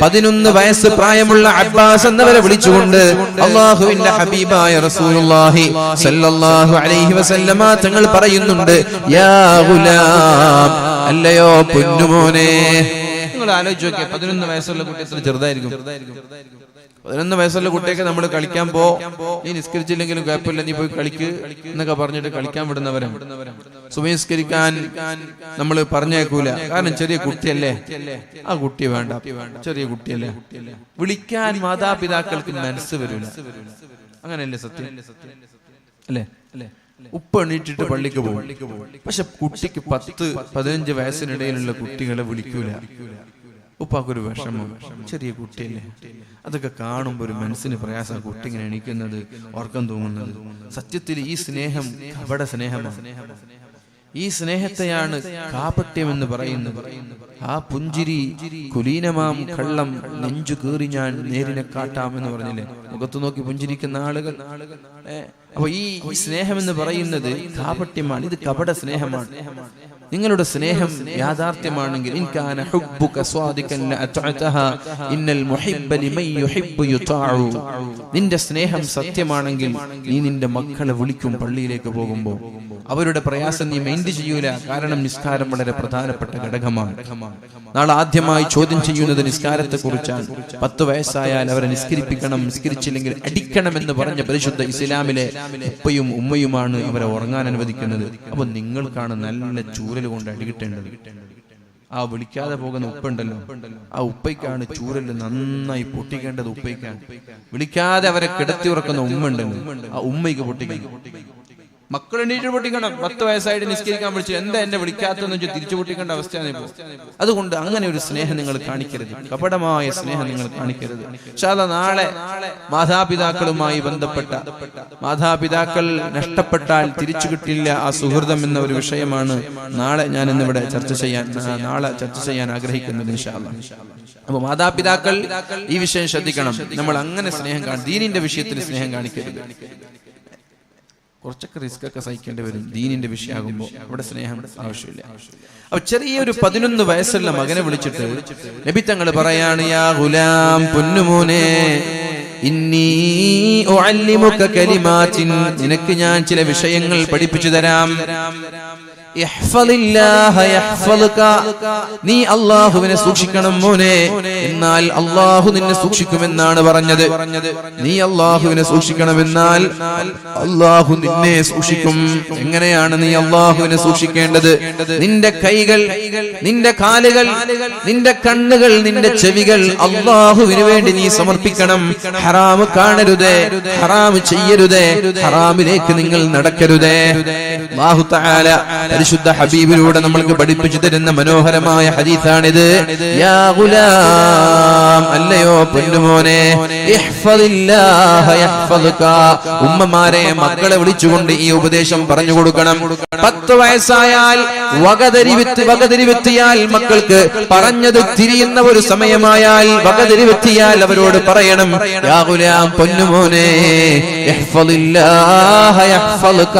11 വയസ്സ് പ്രായമുള്ള അബ്ബാസ് എന്നവരെ വിളിച്ചുകൊണ്ട് അല്ലാഹുവിന്റെ ഹബീബായ റസൂലുള്ളാഹി സ്വല്ലല്ലാഹു അലൈഹി വസല്ലമ തങ്ങൾ പറയുന്നുണ്ട്, യാ ഗുലാം, അല്ലയോ പൊന്നുമോനെ. നിങ്ങൾ ആലോചിച്ച് നോക്കിയേ, 11 വയസ്സുള്ള കുട്ടി എത്ര ചെറുതായിരിക്കും. 11 വയസ്സുള്ള കുട്ടിയൊക്കെ നമ്മൾ കളിക്കാൻ നീ നിസ്കരിച്ചില്ലെങ്കിലും കുഴപ്പമില്ല, നീ പോയി കളിക്ക് എന്നൊക്കെ പറഞ്ഞിട്ട് കളിക്കാൻ വിടുന്നവരാണ്. സുബഹിസ്കരിക്കാൻ നമ്മൾ പറഞ്ഞേക്കൂല, കാരണം ചെറിയ കുട്ടിയല്ലേ, ആ കുട്ടി വേണ്ട, ചെറിയ കുട്ടിയല്ലേ. വിളിക്കാൻ മാതാപിതാക്കൾക്ക് മനസ്സ് വരില്ല. അങ്ങനെയല്ലേ സത്യം അല്ലേ? ഉപ്പ എണീറ്റിട്ട് പള്ളിക്ക് പോകും, പക്ഷെ കുട്ടിക്ക് 10-15 വയസ്സിനിടയിലുള്ള കുട്ടികളെ വിളിക്കൂല. ഉപ്പാക്കൊരു വിഷമം, ചെറിയ കുട്ടിയല്ലേ. അതൊക്കെ കാണുമ്പോൾ ഒരു മനസ്സിന് പ്രയാസം. കുട്ടി ഇങ്ങനെ എണീക്കുന്നത്, ഉറക്കം തൂങ്ങുന്നത്. സത്യത്തിൽ ഈ സ്നേഹം കപട സ്നേഹമാണ്. ഈ സ്നേഹത്തെയാണ് കാപട്യം എന്ന് പറയുന്നത്. ആ പുഞ്ചിരി കുലീനമാം കള്ളം നെഞ്ചു കീറി ഞാൻ നേരിനെ കാട്ടാം എന്ന് പറഞ്ഞില്ലേ, മുഖത്ത് നോക്കി പുഞ്ചിരിക്കുന്ന ആളുകൾ. അപ്പൊ ഈ സ്നേഹം എന്ന് പറയുന്നത് കാപട്യമാണ്, ഇത് കപട സ്നേഹമാണ്. നിങ്ങളുടെ സ്നേഹം യാഥാർത്ഥ്യമാണെങ്കിൽ, നിന്റെ സ്നേഹം സത്യമാണെങ്കിൽ നീ നിന്റെ മക്കളെ വിളിക്കും പള്ളിയിലേക്ക് പോകുമ്പോൾ. അവരുടെ പ്രയാസം നീ മൈൻഡ് ചെയ്യൂല, കാരണം നിസ്കാരം വളരെ പ്രധാനപ്പെട്ട ഘടകമാണ്. നാളെ ആദ്യമായി ചോദ്യം ചെയ്യുന്നത് നിസ്കാരത്തെ കുറിച്ചാണ്. 10 വയസ്സായാൽ അവരെ നിസ്കരിപ്പിക്കണം, നിസ്കരിച്ചില്ലെങ്കിൽ അടിക്കണം എന്ന് പറഞ്ഞ പരിശുദ്ധ ഇസ്ലാമിലെ ഉപ്പയും ഉമ്മയുമാണ് അവരെ ഉറങ്ങാൻ അനുവദിക്കുന്നത്. അപ്പൊ നിങ്ങൾക്കാണ് നല്ല ചൂരൽ കൊണ്ട് അടികിട്ടേണ്ടത്. ആ വിളിക്കാതെ പോകുന്ന ഉപ്പുണ്ടല്ലോ, ആ ഉപ്പയ്ക്കാണ് ചൂരൽ നന്നായി പൊട്ടിക്കേണ്ടത്. ഉപ്പയ്ക്കാണ്. വിളിക്കാതെ അവരെ കിടത്തി ഉറക്കുന്ന ഉമ്മ ഉണ്ടല്ലോ, ആ ഉമ്മയ്ക്ക് പൊട്ടിക്കണം. മക്കൾ എണീറ്റ് പൊട്ടിക്കണം. 10 വയസ്സായിട്ട് നിസ്കരിക്കാൻ വിളിച്ചു, എന്താ എന്നെ വിളിക്കാത്തെന്ന് വെച്ചാൽ തിരിച്ചു പൊട്ടിക്കേണ്ട അവസ്ഥയാണ് ഇപ്പോൾ. അതുകൊണ്ട് അങ്ങനെ ഒരു സ്നേഹം നിങ്ങൾ കാണിക്കരുത്, കപടമായ സ്നേഹം നിങ്ങൾ കാണിക്കരുത്. നാളെ മാതാപിതാക്കളുമായി ബന്ധപ്പെട്ട, മാതാപിതാക്കൾ നഷ്ടപ്പെട്ടാൽ തിരിച്ചു കിട്ടില്ല ആ സുഹൃതം എന്ന ഒരു വിഷയമാണ് നാളെ ഞാൻ ഇന്നിവിടെ ചർച്ച ചെയ്യാൻ ആഗ്രഹിക്കുന്നത് ഇൻഷാ അല്ലാഹ്. അപ്പൊ മാതാപിതാക്കൾ ഈ വിഷയം ശ്രദ്ധിക്കണം. നമ്മൾ അങ്ങനെ സ്നേഹം ദീനിന്റെ വിഷയത്തിൽ സ്നേഹം കാണിക്കരുത്. കുറച്ചൊക്കെ റിസ്ക് ഒക്കെ സഹിക്കേണ്ടി വരും ദീനിന്റെ വിഷയമാകുമ്പോൾ. അവിടെ സ്നേഹം ആവശ്യമില്ല. അപ്പൊ ചെറിയൊരു 11 വയസ്സുള്ള മകനെ വിളിച്ചിട്ട് നബി തങ്ങൾ പറയാണ്, യാ ഗുലാം, പൊന്നുമോനെ, ഇന്നി ഉഅല്ലിമുക കലിമാത്തിൻ, നിനക്ക് ഞാൻ ചില വിഷയങ്ങൾ പഠിപ്പിച്ചു തരാം. നീ അല്ലാഹുവിനെ സൂക്ഷിക്കണം മോനെ, എന്നാൽ അല്ലാഹു നിന്നെ സൂക്ഷിക്കുമെന്നാണ് പറഞ്ഞത്. നീ അല്ലാഹുവിനെ സൂക്ഷിക്കണമെന്നാൽ അല്ലാഹു നിന്നെ സൂക്ഷിക്കും. എങ്ങനെയാണ് നീ അല്ലാഹുവിനെ സൂക്ഷിക്കേണ്ടത്? നിന്റെ കൈകൾ, നിന്റെ കാലുകൾ, നിന്റെ കണ്ണുകൾ, നിന്റെ ചെവികൾ അല്ലാഹുവിന് വേണ്ടി നീ സമർപ്പിക്കണം. ഹറാമ് കാണരുതേ, ഹറാമ് ചെയ്യരുതേ, ഹറാമിലേക്ക് നിങ്ങൾ നടക്കരുതേ. അല്ലാഹു തആല പരിശുദ്ധ ഹബീബിലൂടെ നമ്മൾക്ക് പഠിപ്പിച്ചു തരുന്ന മനോഹരമായ ഹദീസാണിത്. യാ ഗുലാം, അല്ലയോ പൊന്നുമോനെ, ഇഹ്ഫദില്ലാഹ യഹ്ഫദുക. ഉമ്മമാരെ മക്കളെ വിളിച്ചുകൊണ്ട് ഈ ഉപദേശം പറഞ്ഞു കൊടുക്കണം. 10 വയസ്സായാൽ വകതിരിവെത്തിയാൽ, മക്കൾക്ക് പറഞ്ഞത് തിരിയുന്ന ഒരു സമയമായാൽ വകതിരിവെത്തിയാൽ അവരോട് പറയണം, യാ ഗുലാം, പൊന്നുമോനെ, ഇഹ്ഫദില്ലാഹ യഹ്ഫദുക.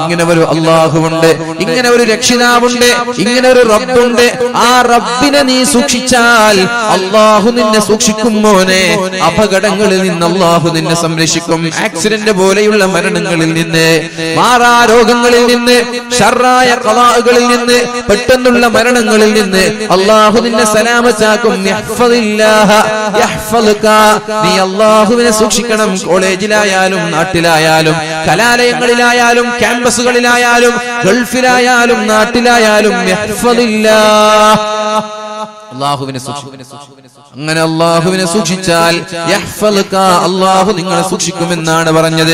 ഇങ്ങനെ ഒരു അല്ലാഹുവുണ്ട്, ഇങ്ങനെ ഒരു രക്ഷിതാവുണ്ട്, ഇങ്ങനെ ഒരു റബ്ബുണ്ട്. ആ റബ്ബിനെ നീ സൂക്ഷിച്ചാൽ അല്ലാഹു നിന്നെ സൂക്ഷിക്കും മോനെ. അപകടങ്ങളിൽ നിന്ന് അല്ലാഹു നിന്നെ സംരക്ഷിക്കും. ആക്സിഡന്റ് പോലെയുള്ള മരണങ്ങളിൽ നിന്ന്, മാറാരോഗങ്ങളിൽ നിന്ന്, ശർറായ ഖളാഉകളിൽ നിന്ന്, പെട്ടെന്നുള്ള മരണങ്ങളിൽ നിന്ന് അല്ലാഹു നിന്നെ സലാമത്താക്കും. യഹ്ഫദില്ലാഹ യഹ്ഫദുക. നീ അല്ലാഹുവിനെ സൂക്ഷിക്കണം. കോളേജിലായാലും നാട്ടിലായാലും കലാലയങ്ങളിലായാലും ക്യാമ്പസുകളിലായാലും ഗൾഫിലായാലും നാട്ടിലായാലും അല്ലാഹുവിനെ സൂക്ഷിക്കും. അങ്ങനെ അല്ലാഹുവിനെ സൂക്ഷിച്ചാൽ യഹ്ഫദുക, അല്ലാഹു നിങ്ങളെ സൂക്ഷിക്കുമെന്നാണ് പറഞ്ഞത്.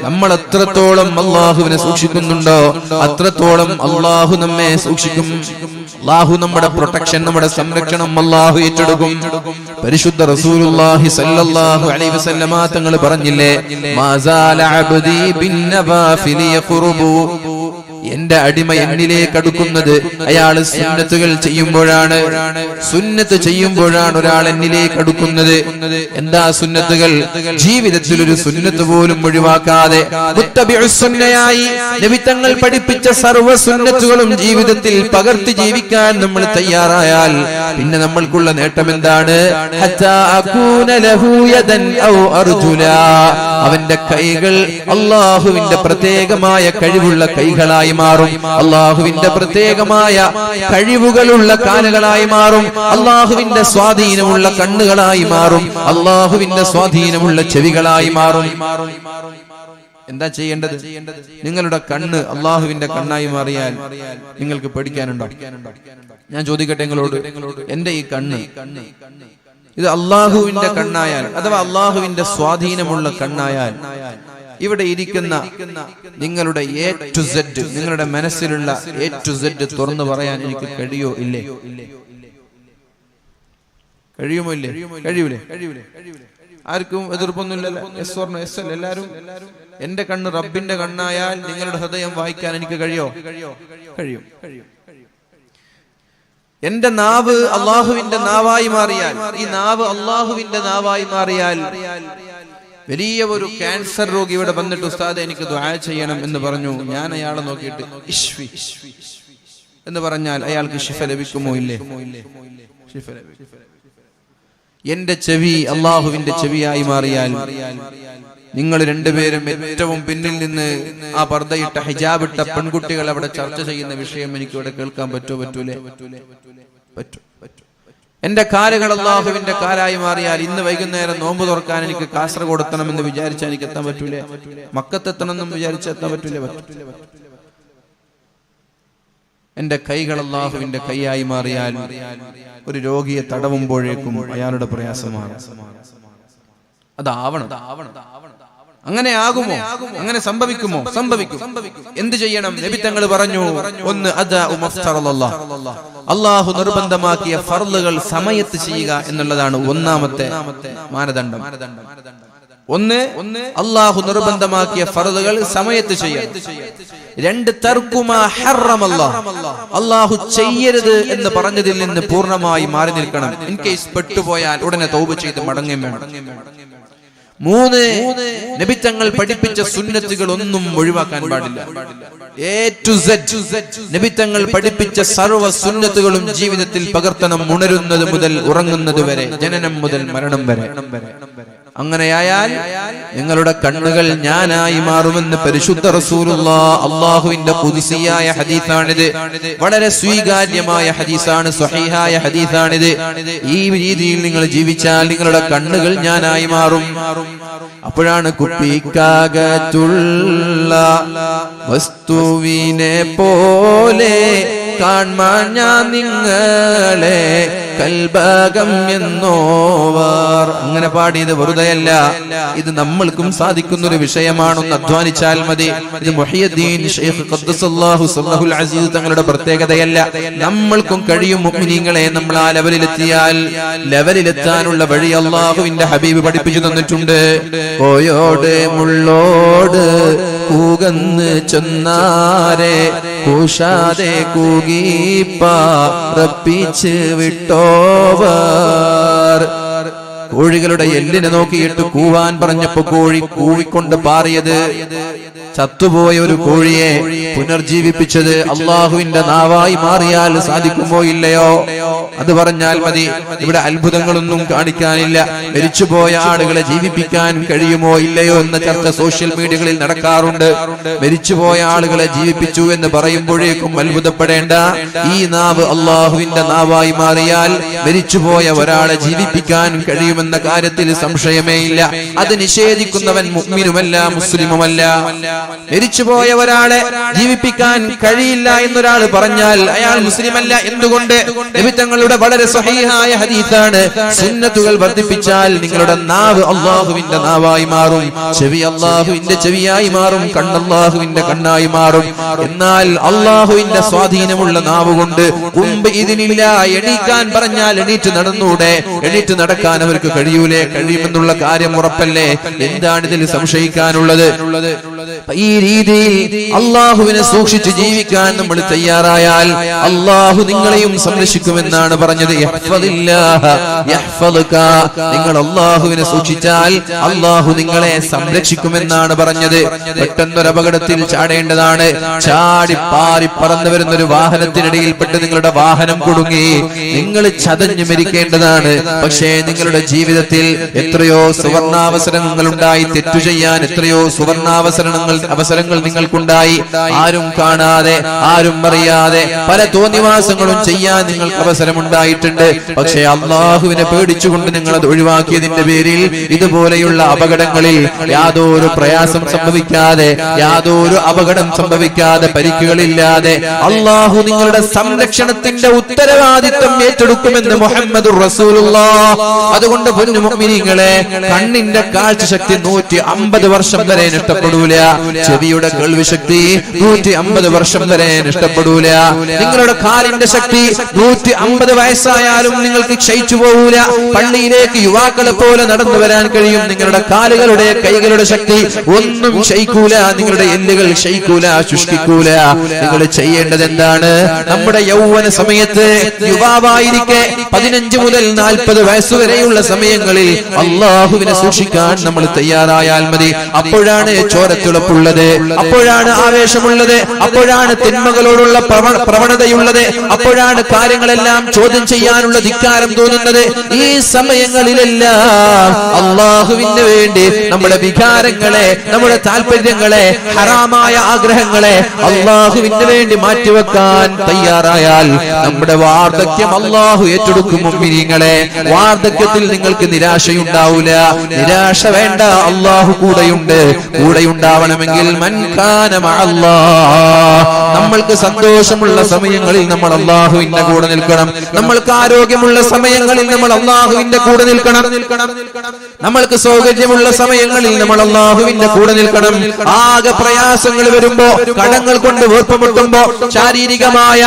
നമ്മൾ എത്രത്തോളം അല്ലാഹുവിനെ സൂക്ഷിക്കുന്നുണ്ടോ അത്രത്തോളം അല്ലാഹു നമ്മെ സൂക്ഷിക്കും. അല്ലാഹു നമ്മുടെ പ്രൊട്ടക്ഷൻ, നമ്മുടെ സംരക്ഷണം അല്ലാഹു ഏറ്റെടുക്കും. പരിശുദ്ധ റസൂലുള്ളാഹി സ്വല്ലല്ലാഹു അലൈഹി വസല്ലമ തങ്ങൾ പറഞ്ഞില്ലേ, മാസാല അബ്ദി ബിന്നവാഫിലി യഖറുബു എന്റെ അടിമ എന്നിലേക്ക് അടുക്കുന്നത് അയാൾ സുന്നത്തുകൾ ചെയ്യുമ്പോഴാണ്. സുന്നത്ത് ചെയ്യുമ്പോഴാണ് ഒരാൾ എന്നിലേക്ക് അടുക്കുന്നത്. എന്താ സുന്നത്തുകൾ? ജീവിതത്തിൽ ഒരു സുന്നത്ത് പോലും ഒഴിവാക്കാതെ മുത്തബിഉസ്സുന്നയായി നബി തങ്ങൾ പഠിപ്പിച്ച സർവ്വ സുന്നത്തുകളും ജീവിതത്തിൽ പകർത്തി ജീവിക്കാൻ നമ്മൾ തയ്യാറായാൽ പിന്നെ നമ്മൾക്കുള്ള നേട്ടം എന്താണ്? ഹത്താ അകൂന ലഹു യദൻ ഔ അർജുലാ, അവന്റെ കൈകൾ അല്ലാഹുവിന്റെ പ്രത്യേകമായ കഴിവുള്ള കൈകളായി മാറും, അല്ലാഹുവിന്റെ പ്രത്യേകമായ കഴിവുകളുള്ള കാലുകളായി മാറും, അല്ലാഹുവിന്റെ സ്വാധീനമുള്ള കണ്ണുകളായി മാറും, അല്ലാഹുവിന്റെ സ്വാധീനമുള്ള ചെവികളായി മാറും. എന്താ ചെയ്യേണ്ടത്? നിങ്ങളുടെ കണ്ണ് അല്ലാഹുവിന്റെ കണ്ണായി മാറിയാൽ നിങ്ങൾക്ക് പഠിക്കാനുണ്ടോ? ഞാൻ ചോദിക്കട്ടെ നിങ്ങളോട്, എന്റെ ഈ കണ്ണ് ഇത് അല്ലാഹുവിന്റെ കണ്ണായാൽ അഥവാ അല്ലാഹുവിന്റെ സ്വാധീനമുള്ള കണ്ണായാൽ ഇവിടെ ഇരിക്കുന്ന നിങ്ങളുടെ എ ടു സെഡ്, നിങ്ങളുടെ മനസ്സിലുള്ള എ ടു സെഡ് തുറന്നു പറയാൻ എനിക്ക് കഴിയോ ഇല്ലേ? കഴിയുമോ ഇല്ലേ? കഴിയൂലേ? ആർക്കും എതിർപ്പൊന്നുമില്ലല്ലോ. Yes or no? എസ് അല്ല എല്ലാരും. എന്റെ കണ്ണ് റബ്ബിന്റെ കണ്ണായാൽ നിങ്ങളുടെ ഹൃദയം വായിക്കാൻ എനിക്ക് കഴിയോ? കഴിയും. എന്റെ നാവ് അള്ളാഹുവിന്റെ നാവായി മാറിയാൽ, ഈ നാവ് അള്ളാഹുവിന്റെ നാവായി മാറിയാൽ, വലിയ ഒരു ക്യാൻസർ രോഗി ഇവിടെ വന്നിട്ട് ഉസ്താദെ എനിക്ക് ദുആ ചെയ്യണം എന്ന് പറഞ്ഞു, ഞാൻ അയാളെ നോക്കിയിട്ട് ഇശ്വി എന്ന് പറഞ്ഞാൽ അയാൾക്ക് ശിഫ ലഭിക്കുമോ ഇല്ലേ? ശിഫ ലഭിക്കും. എന്റെ ചെവി അള്ളാഹുവിന്റെ ചെവിയായി മാറിയാൽ നിങ്ങൾ രണ്ടുപേരും ഏറ്റവും പിന്നിൽ നിന്ന് ആ പർദ്ദയിട്ട ഹിജാബിട്ട പെൺകുട്ടികൾ അവിടെ ചർച്ച ചെയ്യുന്ന വിഷയം എനിക്ക് ഇവിടെ കേൾക്കാൻ പറ്റൂലേ? പറ്റും. എന്റെ കാലുകൾ അള്ളാഹുവിന്റെ കാലായി മാറിയാൽ ഇന്ന് വൈകുന്നേരം നോമ്പ് തുറക്കാൻ എനിക്ക് കാസർഗോഡ് എത്തണമെന്ന് വിചാരിച്ചാൽ എനിക്ക് എത്താൻ പറ്റൂലേ? മക്കത്തെത്തണമെന്നും വിചാരിച്ചാൽ എത്താൻ പറ്റൂലേ? എന്റെ കൈകൾ അള്ളാഹുവിന്റെ കൈയായി മാറിയാൽ ഒരു രോഗിയെ തടവുമ്പോഴേക്കും അയാളുടെ പ്രയാസമാണ്. അതാവണം. അങ്ങനെ ആകുമോ? അങ്ങനെ സംഭവിക്കുമോ? സംഭവിക്കും. എന്ത് ചെയ്യണം? നബി തങ്ങൾ പറഞ്ഞു, ഒന്ന് അദാഉ മഫ്തറല്ലാഹ്, അല്ലാഹു നിർബന്ധമാക്കിയ ഫർളുകൾ സമയത്ത് ചെയ്യുക എന്നുള്ളതാണ് ഒന്നാമത്തെ മാനദണ്ഡം. ഒന്ന് അല്ലാഹു നിർബന്ധമാക്കിയ ഫർളുകൾ സമയത്ത് ചെയ്യണം. രണ്ട് തർക്കുമാ ഹറമല്ലാഹ്, അല്ലാഹു ചെയ്യരുത് എന്ന് പറഞ്ഞതിൽ നിന്ന് പൂർണ്ണമായി മാറി നിൽക്കണം. ഇൻ കേസ് പെട്ടുപോയാൽ ഉടനെ തൗബ ചെയ്ത് മടങ്ങുകയും വേണം. മൂന്ന് നബി തങ്ങൾ പഠിപ്പിച്ച സുന്നത്തുകൾ ഒന്നും ഒഴിവാക്കാൻ പാടില്ല. എ ടു സെഡ് നബി തങ്ങൾ പഠിപ്പിച്ച സർവ്വ സുന്നത്തുകളും ജീവിതത്തിൽ പകർത്തണം, ഉണരുന്നത് മുതൽ ഉറങ്ങുന്നത് വരെ, ജനനം മുതൽ മരണം വരെ. അങ്ങനെയായാൽ നിങ്ങളുടെ കണ്ണുകൾ ഞാനായി മാറുമെന്ന് പരിശുദ്ധ റസൂലുള്ളാഹ്, അല്ലാഹുവിന്റെ ഖുദ്സിയായ ഹദീസാണിത്. വളരെ സ്വീകാര്യമായ ഹദീസാണ്, സ്വഹീഹായ ഹദീസാണിത്. ഈ രീതിയിൽ നിങ്ങൾ ജീവിച്ചാൽ നിങ്ങളുടെ കണ്ണുകൾ ഞാനായി മാറും. അപ്പോഴാണ് കുപ്പിക്കകത്തുള്ള വസ്തുവിനെ പോലെ കാൺമാൻ ഞാൻ നിങ്ങളെ കൽബകം എന്നോവർ. അങ്ങനെ പാടിയത് വെറുതെയല്ല, ഇത് നമ്മൾക്കും സാധിക്കുന്ന ഒരു വിഷയമാണെന്ന് അധ്വാനിച്ചാൽ മതി. ഇത് മുഹയ്യിദ്ദീൻ ശൈഖ് ഖദ്ദസല്ലാഹു സല്ലഹുൽ അസീസ് തങ്ങളുടെ പ്രത്യേകതയല്ല, നമ്മൾക്കും കഴിയും. മുഅ്മിനീങ്ങളെ, നമ്മൾ ആ ലെവലിലെത്താനുള്ള വഴി അല്ലാഹുവിന്റെ ഹബീബ് പഠിപ്പിച്ചു തന്നിട്ടുണ്ട്. കോയോട് മുള്ളോട് കൂകന്ന് ചെന്നാരെ കൂശാതെ കൂകിപ്പറപ്പിച്ച് വിട്ടോവർ. കോഴികളുടെ എല്ലിനെ നോക്കിയിട്ട് കൂവാൻ പറഞ്ഞപ്പോ കോഴി കൂവിക്കൊണ്ട് പാറിയത് ചത്തുപോയ ഒരു കോഴിയെ പുനർജീവിപ്പിച്ചത് അള്ളാഹുവിന്റെ നാവായി മാറിയാൽ സാധിക്കുമോ ഇല്ലയോ? അത് പറഞ്ഞാൽ മതി. ഇവിടെ അത്ഭുതങ്ങളൊന്നും കാണിക്കാനില്ല. മരിച്ചുപോയ ആളുകളെ ജീവിപ്പിക്കാൻ കഴിയുമോ ഇല്ലയോ എന്ന ചർച്ച സോഷ്യൽ മീഡിയകളിൽ നടക്കാറുണ്ട്. മരിച്ചുപോയ ആളുകളെ ജീവിപ്പിച്ചു എന്ന് പറയുമ്പോഴേക്കും അത്ഭുതപ്പെടേണ്ട. ഈ നാവ് അള്ളാഹുവിന്റെ നാവായി മാറിയാൽ മരിച്ചുപോയ ഒരാളെ ജീവിപ്പിക്കാൻ കഴിയുമെന്ന കാര്യത്തിൽ സംശയമേ ഇല്ല. അത് നിഷേധിക്കുന്നവൻ മുഅ്മിനുമല്ല, മുസ്ലിമുമല്ല. മരിച്ചുപോയ ഒരാളെ ജീവിപ്പിക്കാൻ കഴിയില്ല എന്നൊരാൾ പറഞ്ഞാൽ അയാൾ മുസ്ലിമല്ല. എന്തുകൊണ്ട്? നബി തങ്ങളുടെ വളരെ സ്വഹീഹായ ഹദീസാണ്, സുന്നത്തുകൾ വർദ്ധിപ്പിച്ചാൽ നിങ്ങളുടെ നാവ് അല്ലാഹുവിന്റെ നാവായി മാറും, ചെവി അല്ലാഹുവിന്റെ ചെവിയായി മാറും, കണ്ണ് അല്ലാഹുവിന്റെ കണ്ണായി മാറും. എന്നാൽ അല്ലാഹുവിന്റെ സ്വാധീനമുള്ള നാവ് കൊണ്ട് മുമ്പ് ഇതിനില്ല. എണീക്കാൻ പറഞ്ഞാൽ എണീറ്റ് നടന്നൂടെ? എണീറ്റ് നടക്കാൻ അവർക്ക് കഴിയൂലേ? കഴിയുമെന്നുള്ള കാര്യം ഉറപ്പല്ലേ? എന്താണ് ഇതിൽ സംശയിക്കാനുള്ളത്? ഈ രീതിയിൽ അള്ളാഹുവിനെ സൂക്ഷിച്ച് ജീവിക്കാൻ നമ്മൾ തയ്യാറായാൽ അള്ളാഹു നിങ്ങളെയും സംരക്ഷിക്കുമെന്നാണ് പറഞ്ഞത്. നിങ്ങൾ അള്ളാഹുവിനെ സൂക്ഷിച്ചാൽ അള്ളാഹു നിങ്ങളെ സംരക്ഷിക്കുമെന്നാണ് പറഞ്ഞത്. പെട്ടെന്നൊരു അപകടത്തിൽ ചാടേണ്ടതാണ്. ചാടി പാറി പറന്നു വരുന്ന ഒരു വാഹനത്തിനിടയിൽപ്പെട്ട് നിങ്ങളുടെ വാഹനം കുടുങ്ങി നിങ്ങൾ ചതഞ്ഞു മരിക്കേണ്ടതാണ്. പക്ഷേ നിങ്ങളുടെ ജീവിതത്തിൽ എത്രയോ സുവർണാവസരങ്ങൾ ഉണ്ടായി, തെറ്റു ചെയ്യാൻ എത്രയോ അവസരങ്ങൾ നിങ്ങൾക്കുണ്ടായി. ആരും കാണാതെ ആരും അറിയാതെ പല തോന്നിവാസങ്ങളും ചെയ്യാൻ നിങ്ങൾക്ക് അവസരമുണ്ടായിട്ടുണ്ട്. പക്ഷേ അള്ളാഹുവിനെ പേടിച്ചുകൊണ്ട് നിങ്ങൾ അത് ഒഴിവാക്കിയതിന്റെ പേരിൽ ഇതുപോലെയുള്ള അപകടങ്ങളിൽ യാതൊരു പ്രയാസം സംഭവിക്കാതെ, യാതൊരു അപകടം സംഭവിക്കാതെ, പരിക്കുകളില്ലാതെ അള്ളാഹു നിങ്ങളുടെ സംരക്ഷണത്തിന്റെ ഉത്തരവാദിത്വം ഏറ്റെടുക്കുമെന്ന് മുഹമ്മദുർ റസൂലുള്ളാഹ്. അതുകൊണ്ട് പൊന്നു മുഅ്മിനീങ്ങളെ, കണ്ണിന്റെ കാഴ്ചശക്തി 150 വർഷം വരെ നഷ്ടപ്പെടൂല. ചെവിയുടെ കേൾവി ശക്തി 150 വർഷം വരെ നഷ്ടപ്പെടൂല. നിങ്ങളുടെ കാലിന്റെ ശക്തി 150 വയസ്സായാലും നിങ്ങൾക്ക് ക്ഷയിച്ചു പോകൂല. പള്ളിയിലേക്ക് യുവാക്കളെ പോലെ നടന്നു വരാൻ കഴിയും. നിങ്ങളുടെ കാലുകളുടെ കൈകളുടെ ശക്തി ഒന്നും ക്ഷയിക്കൂല. നിങ്ങളുടെ എല്ലുകൾ ക്ഷയിക്കൂല, ശുഷ്കിക്കൂല. നിങ്ങൾ ചെയ്യേണ്ടത് എന്താണ്? നമ്മുടെ യൗവന സമയത്ത് യുവാവായിരിക്കെ 15 മുതൽ 40 വയസ്സുവരെയുള്ള സമയങ്ങളിൽ അള്ളാഹുവിനെ സൂക്ഷിക്കാൻ നമ്മൾ തയ്യാറായാൽ മതി. അപ്പോഴാണ് ചോരത്തിളപ്പുള്ളത്, അപ്പോഴാണ് ആവേശമുള്ളത്, അപ്പോഴാണ് തിന്മകളോടുള്ള പ്രവണതയുള്ളത്, അപ്പോഴാണ് കാര്യങ്ങളെല്ലാം ചോദ്യം ചെയ്യാനുള്ള ധിക്കാരം തോന്നുന്നത്. ഈ സമയങ്ങളിലെല്ലാം അള്ളാഹുവിന് വേണ്ടി നമ്മുടെ വികാരങ്ങളെ, നമ്മുടെ താല്പര്യങ്ങളെ, ഹറാമായ ആഗ്രഹങ്ങളെ അള്ളാഹുവിന് വേണ്ടി മാറ്റിവെക്കാൻ തയ്യാറായാൽ നമ്മുടെ വാർദ്ധക്യം അള്ളാഹു ഏറ്റെടുക്കും. മുഅ്മിനീങ്ങളെ, വാർദ്ധക്യത്തിൽ നിങ്ങൾക്ക് നിരാശയുണ്ടാവൂല. നിരാശ വേണ്ട, അള്ളാഹു കൂടെയുണ്ട്. കൂടെയുണ്ടാവണമെങ്കിൽ മൻ കാന മഅല്ലാഹ്. നമ്മൾക്ക് സന്തോഷമുള്ള സമയങ്ങളിൽ നമ്മൾ അള്ളാഹുവിന്റെ കൂടെ നിൽക്കണം. നമ്മൾക്ക് ആരോഗ്യമുള്ള സമയങ്ങളിൽ നമ്മൾ അള്ളാഹുവിന്റെ കൂടെ നിൽക്കണം. നമ്മൾക്ക് സൗകര്യമുള്ള സമയങ്ങളിൽ നമ്മൾ അള്ളാഹുവിന്റെ കൂടെ നിൽക്കണം. ആകെ പ്രയാസങ്ങൾ വരുമ്പോ, കടങ്ങൾ കൊണ്ട് വീർപ്പുമുട്ടുമ്പോ, ശാരീരികമായ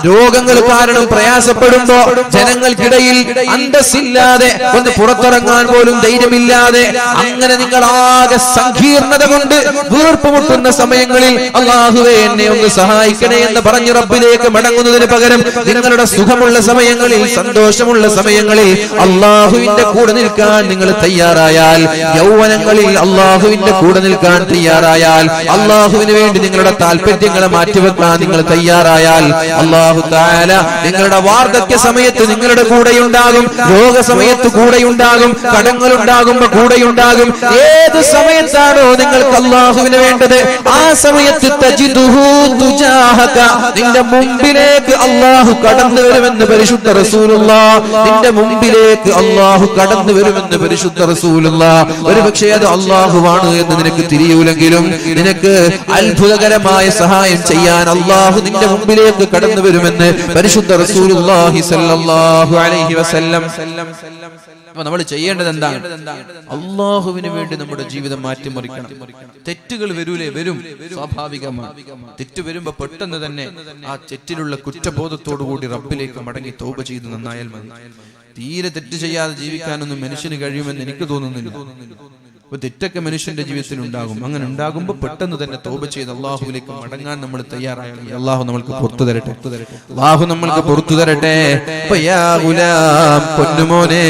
രോഗങ്ങൾ കാരണം പ്രയാസപ്പെടുമ്പോ, ജനങ്ങൾക്കിടയിൽ അന്തസ്സില്ലാതെ ഒന്ന് പുറത്തിറങ്ങാൻ പോലും ധൈര്യമില്ലാതെ, അങ്ങനെ നിങ്ങൾ ആകെ സങ്കീർണത കൊണ്ട് വീർപ്പുമുട്ടുന്ന സമയങ്ങളിൽ അള്ളാഹുവേ എന്നെ ഒന്ന് സഹായിക്കണേ എന്ന് പറഞ്ഞ് റബ്ബിലേക്ക് മടങ്ങുന്നതിന് പകരം നിങ്ങളുടെ സുഖമുള്ള സമയങ്ങളിൽ, സന്തോഷമുള്ള സമയങ്ങളിൽ അള്ളാഹുവിന്റെ കൂടെ നിൽക്കാൻ നിങ്ങൾ തയ്യാറായാൽ, യൗവനങ്ങളിൽ അള്ളാഹുവിന്റെ കൂടെ നിൽക്കാൻ തയ്യാറായാൽ, അള്ളാഹുവിന് വേണ്ടി നിങ്ങളുടെ താല്പര്യങ്ങളെ മാറ്റിവെക്കാൻ നിങ്ങൾ തയ്യാറായാൽ, അള്ളാഹു തആല നിങ്ങളുടെ വാർദ്ധക്യ സമയത്ത് നിങ്ങളുടെ കൂടെയുണ്ടാകും. രോഗസമയത്ത് കൂടെയുണ്ടാകും. കടങ്ങളുണ്ടാകുമ്പോ കൂടെയുണ്ടാകും. ഏത് സമയത്താണോ നിങ്ങൾക്ക് അള്ളാഹുവിന് വേണ്ടത്, ആ സമയത്ത് തജിദുഹു തുജാഹക, നിന്റെ മുമ്പിലേക്ക് അള്ളാഹു കടന്നു വരുമെന്ന് പരിശുദ്ധ റസൂലുള്ളാഹ്. നിന്റെ മുമ്പിലേക്ക് അള്ളാഹു കടന്നു വരുമെന്ന് പരിശുദ്ധ റസൂലുള്ളാഹ്. ഒരുപക്ഷേ അത് അള്ളാഹുവാണ് എന്ന് നിനക്ക് തിരിയൂലെങ്കിലും നിനക്ക് അത്ഭുതകരമായ സഹായം ചെയ്യാൻ അള്ളാഹു നിന്റെ മുമ്പിലേക്ക് കടന്നു വരുമെന്ന് പരിശുദ്ധ റസൂലുള്ളാഹി സ്വല്ലല്ലാഹു അലൈഹി വസല്ലം. അപ്പൊ നമ്മൾ ചെയ്യേണ്ടത് എന്താണ്? അള്ളാഹുവിന് വേണ്ടി നമ്മുടെ ജീവിതം മാറ്റിമറിക്കണം. തെറ്റുകൾ വരും, സ്വാഭാവികമാണ്. തെറ്റ് വരുമ്പോ പെട്ടെന്ന് തന്നെ ആ തെറ്റിലുള്ള കുറ്റബോധത്തോടു കൂടി റബ്ബിലേക്ക് മടങ്ങി തൗബ ചെയ്ത് നന്നായാൽ മതി. തീരെ തെറ്റ് ചെയ്യാതെ ജീവിക്കാനൊന്നും മനുഷ്യന് കഴിയുമെന്ന് എനിക്ക് തോന്നുന്നില്ല. അപ്പൊ തെറ്റൊക്കെ മനുഷ്യന്റെ ജീവിതത്തിൽ ഉണ്ടാകും. അങ്ങനെ ഉണ്ടാകുമ്പോൾ പെട്ടെന്ന് തന്നെ തൗബ ചെയ്ത് അള്ളാഹുവിലേക്ക് മടങ്ങാൻ നമ്മൾ തയ്യാറായാൽ അള്ളാഹു നമ്മൾക്ക് പുറത്തു തരട്ടെ. അള്ളാഹു നമ്മൾക്ക് പുറത്തു തരട്ടെ. പൊന്നുമോനെ,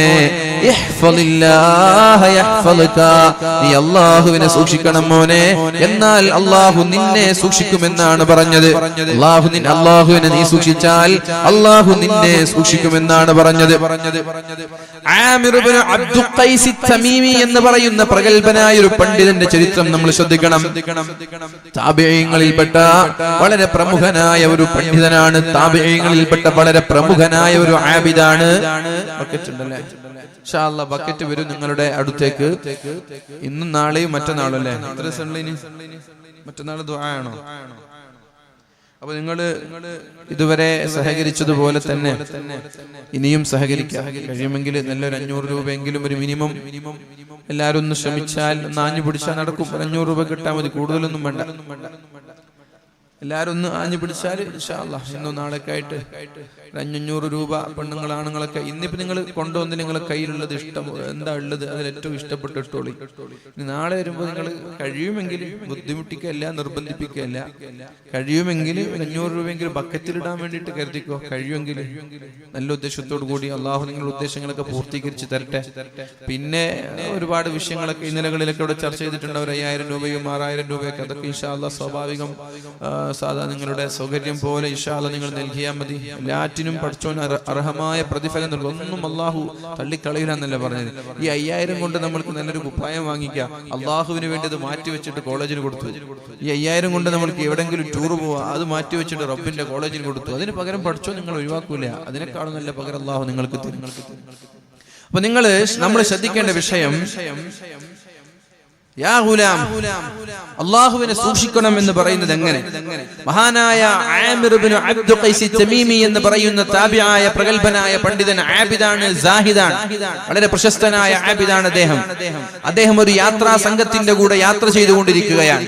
നീ അള്ളാഹുവിനെ സൂക്ഷിക്കണം മോനെ, എന്നാൽ അള്ളാഹു നിന്നെ സൂക്ഷിക്കുമെന്നാണ് പറഞ്ഞത്. അള്ളാഹുവിനെ നീ സൂക്ഷിച്ചാൽ അള്ളാഹു നിന്നെ സൂക്ഷിക്കുമെന്നാണ് പറഞ്ഞത്. ആമിർ ഇബ്നു അബ്ദു ഖൈസ് തമീമി എന്ന് പറയുന്ന പ്രഗൽഭനായ ഒരു പണ്ഡിതന്റെ ചരിത്രം നമ്മൾ ശ്രദ്ധിക്കണം. താബിഈങ്ങളിൽപ്പെട്ട വളരെ പ്രമുഖനായ ഒരു പണ്ഡിതനാണ്. താബിഈങ്ങളിൽപ്പെട്ട വളരെ പ്രമുഖനായ ഒരു ആബിദാണ്. ഇൻഷാ അല്ലാഹ് ബക്കറ്റ് വരും നിങ്ങളുടെ അടുത്തേക്ക്. ഇന്നും നാളെയും മറ്റന്നാളും അല്ലേ? മറ്റന്നാൾ ദുആ ആണോ? അപ്പൊ നിങ്ങള് ഇതുവരെ സഹകരിച്ചതുപോലെ തന്നെ ഇനിയും സഹകരിക്കാം. കഴിയുമെങ്കിൽ നല്ലൊരു 500 രൂപയെങ്കിലും ഒരു മിനിമം എല്ലാവരും ഒന്ന് ശ്രമിച്ചാൽ, ഒന്ന് ആഞ്ഞു പിടിച്ചാൽ നടക്കും. 500 രൂപ കിട്ടാൻ മതി, കൂടുതലൊന്നും വേണ്ട. എല്ലാവരും ഒന്ന് ആഞ്ഞു പിടിച്ചാൽ ഇൻഷാ അല്ലാഹ് ഇന്നോ നാളേക്കായിട്ട് 500 രൂപ പെണ്ണുങ്ങൾ ആണുങ്ങളൊക്കെ ഇന്നിപ്പോ നിങ്ങൾ കൊണ്ടുവന്ന് നിങ്ങളെ കയ്യിലുള്ളത് ഇഷ്ടം എന്താ ഉള്ളത് അതിൽ ഏറ്റവും ഇഷ്ടപ്പെട്ടിട്ടോളി. നാളെ വരുമ്പോൾ നിങ്ങൾ കഴിയുമെങ്കിൽ ബുദ്ധിമുട്ടിക്കല്ല, നിർബന്ധിപ്പിക്കല്ല, കഴിയുമെങ്കിൽ 500 രൂപയെങ്കിലും ബക്കറ്റിലിടാൻ വേണ്ടിയിട്ട് കരുതിക്കോ. കഴിയുമെങ്കിൽ നല്ല ഉദ്ദേശത്തോടു കൂടി അള്ളാഹു നിങ്ങളുടെ ഉദ്ദേശങ്ങളൊക്കെ പൂർത്തീകരിച്ച് തരട്ടെ. പിന്നെ ഒരുപാട് വിഷയങ്ങളൊക്കെ ഇന്നലകളിലൊക്കെ ഇവിടെ ചർച്ച ചെയ്തിട്ടുണ്ട്. ഒരു 5000 രൂപയും 6000 രൂപയൊക്കെ, അതൊക്കെ ഇൻഷാ അല്ലാഹ് സ്വാഭാവികം സാധാ നിങ്ങളുടെ സൗകര്യം പോലെ ഇൻഷാ അല്ലാഹ് നിങ്ങൾ നൽകിയാൽ മതി. എല്ലാറ്റിനും പഠിച്ചോൻ അർഹമായ പ്രതിഫലം നൽകും. ഒന്നും അള്ളാഹു തള്ളിക്കളയില്ല എന്നല്ല പറഞ്ഞത്. ഈ 5000 കൊണ്ട് നമ്മൾക്ക് നല്ലൊരു കുപ്പായം വാങ്ങിക്കാം. അള്ളാഹുവിന് വേണ്ടി അത് മാറ്റി വെച്ചിട്ട് കോളേജിന് കൊടുത്തു. ഈ 5000 കൊണ്ട് നമ്മൾക്ക് എവിടെങ്കിലും ടൂർ പോവാം, അത് മാറ്റി വെച്ചിട്ട് റബ്ബിന്റെ കോളേജിന് കൊടുത്തു. അതിന് പകരം പഠിച്ചോ നിങ്ങൾ ഒഴിവാക്കൂല. അതിനേക്കാളും നല്ല പകരം അള്ളാഹു നിങ്ങൾക്ക് തരും. അപ്പൊ നമ്മൾ ശ്രദ്ധിക്കേണ്ട വിഷയം, യാ ഗുലാം, അല്ലാഹുവിനെ സൂക്ഷിക്കണം എന്ന് പറയുന്നത് എങ്ങനെ? മഹാനായ ആമിർ ഇബ്നു അബ്ദു ഖൈസ് തമീമി എന്ന് പറയുന്ന താബിആയ പ്രഗൽഭനായ പണ്ഡിതൻ, ആബിദാണ്, സാഹിദാണ്, വളരെ പ്രശസ്തനായ ആബിദാണ് അദ്ദേഹം ഒരു യാത്രാ സംഘത്തിന്റെ കൂടെ യാത്ര ചെയ്തുകൊണ്ടിരിക്കുകയാണ്.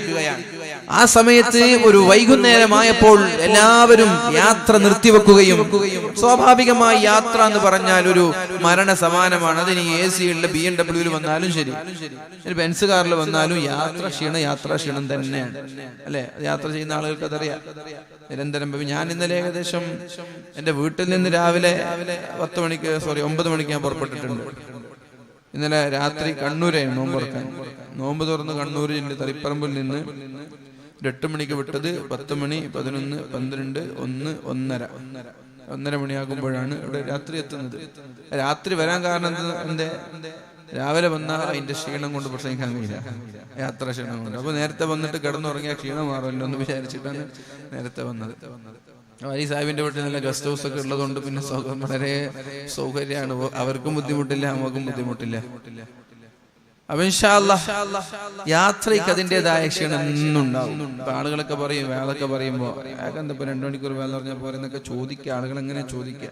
ആ സമയത്ത് ഒരു വൈകുന്നേരമായപ്പോൾ എല്ലാവരും യാത്ര നിർത്തിവെക്കുകയും, സ്വാഭാവികമായി യാത്ര എന്ന് പറഞ്ഞാൽ ഒരു മരണ സമാനമാണ്. അതിന് AC ഉള്ള BMW വന്നാലും ശരി, ബെൻസ് കാറിൽ വന്നാലും യാത്രാ ക്ഷീണം തന്നെയാണ് അല്ലെ? യാത്ര ചെയ്യുന്ന ആളുകൾക്ക് അതറിയാം. നിരന്തരം ഞാൻ ഇന്നലെ ഏകദേശം എന്റെ വീട്ടിൽ നിന്ന് രാവിലെ 9 മണിക്ക് ഞാൻ പുറപ്പെട്ടിട്ടുണ്ട്. ഇന്നലെ രാത്രി കണ്ണൂരാണ് നോമ്പ് തുറന്ന് കണ്ണൂർ ജില്ല തളിപ്പറമ്പിൽ നിന്ന് 8 മണിക്ക് വിട്ടത്. 10 മണി, 11, 12, 1, 1:30 മണിയാകുമ്പോഴാണ് ഇവിടെ രാത്രി എത്തുന്നത്. രാത്രി വരാൻ കാരണം എന്താ? രാവിലെ വന്നാൽ അതിന്റെ ക്ഷീണം കൊണ്ട് പ്രസംഗിക്കാൻ കഴിയില്ല, യാത്രാ ക്ഷീണം കൊണ്ട്. അപ്പൊ നേരത്തെ വന്നിട്ട് കിടന്നുറങ്ങിയ ക്ഷീണം മാറുമല്ലോ എന്ന് വിചാരിച്ചിട്ടാണ് നേരത്തെ വന്നത്. ഈ സാഹിബിന്റെ വീട്ടിൽ നല്ല ഗസ്റ്റ് ഹൗസ് ഒക്കെ ഉള്ളതുകൊണ്ട് പിന്നെ വളരെ സൗകര്യമാണ്. അവർക്കും ബുദ്ധിമുട്ടില്ല, നമുക്കും ബുദ്ധിമുട്ടില്ല. അപ്പൊ ഇൻഷാ അല്ലാഹ് യാത്രയ്ക്ക് അതിൻ്റെതായ ക്ഷീണം എന്നുണ്ടാവും. ഇപ്പൊ ആളുകളൊക്കെ പറയും, വേളൊക്കെ പറയുമ്പോ എന്താ 2 മണിക്കൂർ വേല പറഞ്ഞാൽ പോലെ എന്നൊക്കെ ചോദിക്കുക. ആളുകൾ എങ്ങനെ ചോദിക്കുക?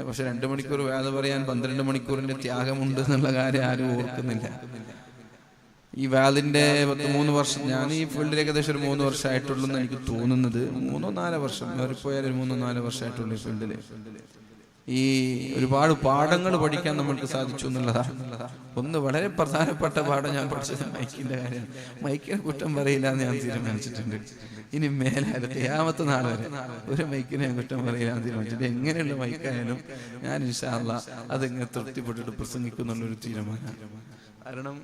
പക്ഷെ 2 മണിക്കൂർ വേല പറയാൻ 12 മണിക്കൂറിന്റെ ത്യാഗമുണ്ട് എന്നുള്ള കാര്യം ആരും ഓർക്കുന്നില്ല. ഈ വാലിന്റെ 3 വർഷം, ഞാൻ ഈ ഫീൽഡിൽ ഏകദേശം ഒരു 3 വർഷമായിട്ടുള്ളൂ എന്ന് എനിക്ക് തോന്നുന്നത്. 3-4 വർഷം പോയാൽ ഒരു 3-4 വർഷമായിട്ടുള്ളൂ ഈ ഫീൽഡില്. ഈ ഒരുപാട് പാഠങ്ങൾ പഠിക്കാൻ നമ്മൾക്ക് സാധിച്ചു എന്നുള്ളതാണ്. ഒന്ന് വളരെ പ്രധാനപ്പെട്ട പാഠം ഞാൻ പഠിച്ചത് മൈക്കിന്റെ കാര്യമാണ്. മൈക്കിനെ കുറ്റം പറയില്ല എന്ന് ഞാൻ തീരുമാനിച്ചിട്ടുണ്ട്. ഇനി മേലായാലും ഖിയാമത്ത് നാൾ വരെ ഒരു മൈക്കിനെ ഞാൻ കുറ്റം പറയില്ല എന്ന് തീരുമാനിച്ചിട്ടുണ്ട്. എങ്ങനെയുള്ള മൈക്കായാലും ഞാൻ ഇൻഷാ അല്ലാഹ് അതിങ്ങനെ തൃപ്തിപ്പെട്ടിട്ട് പ്രസംഗിക്കുന്നുള്ളൊരു തീരുമാനമാണ്. കാരണം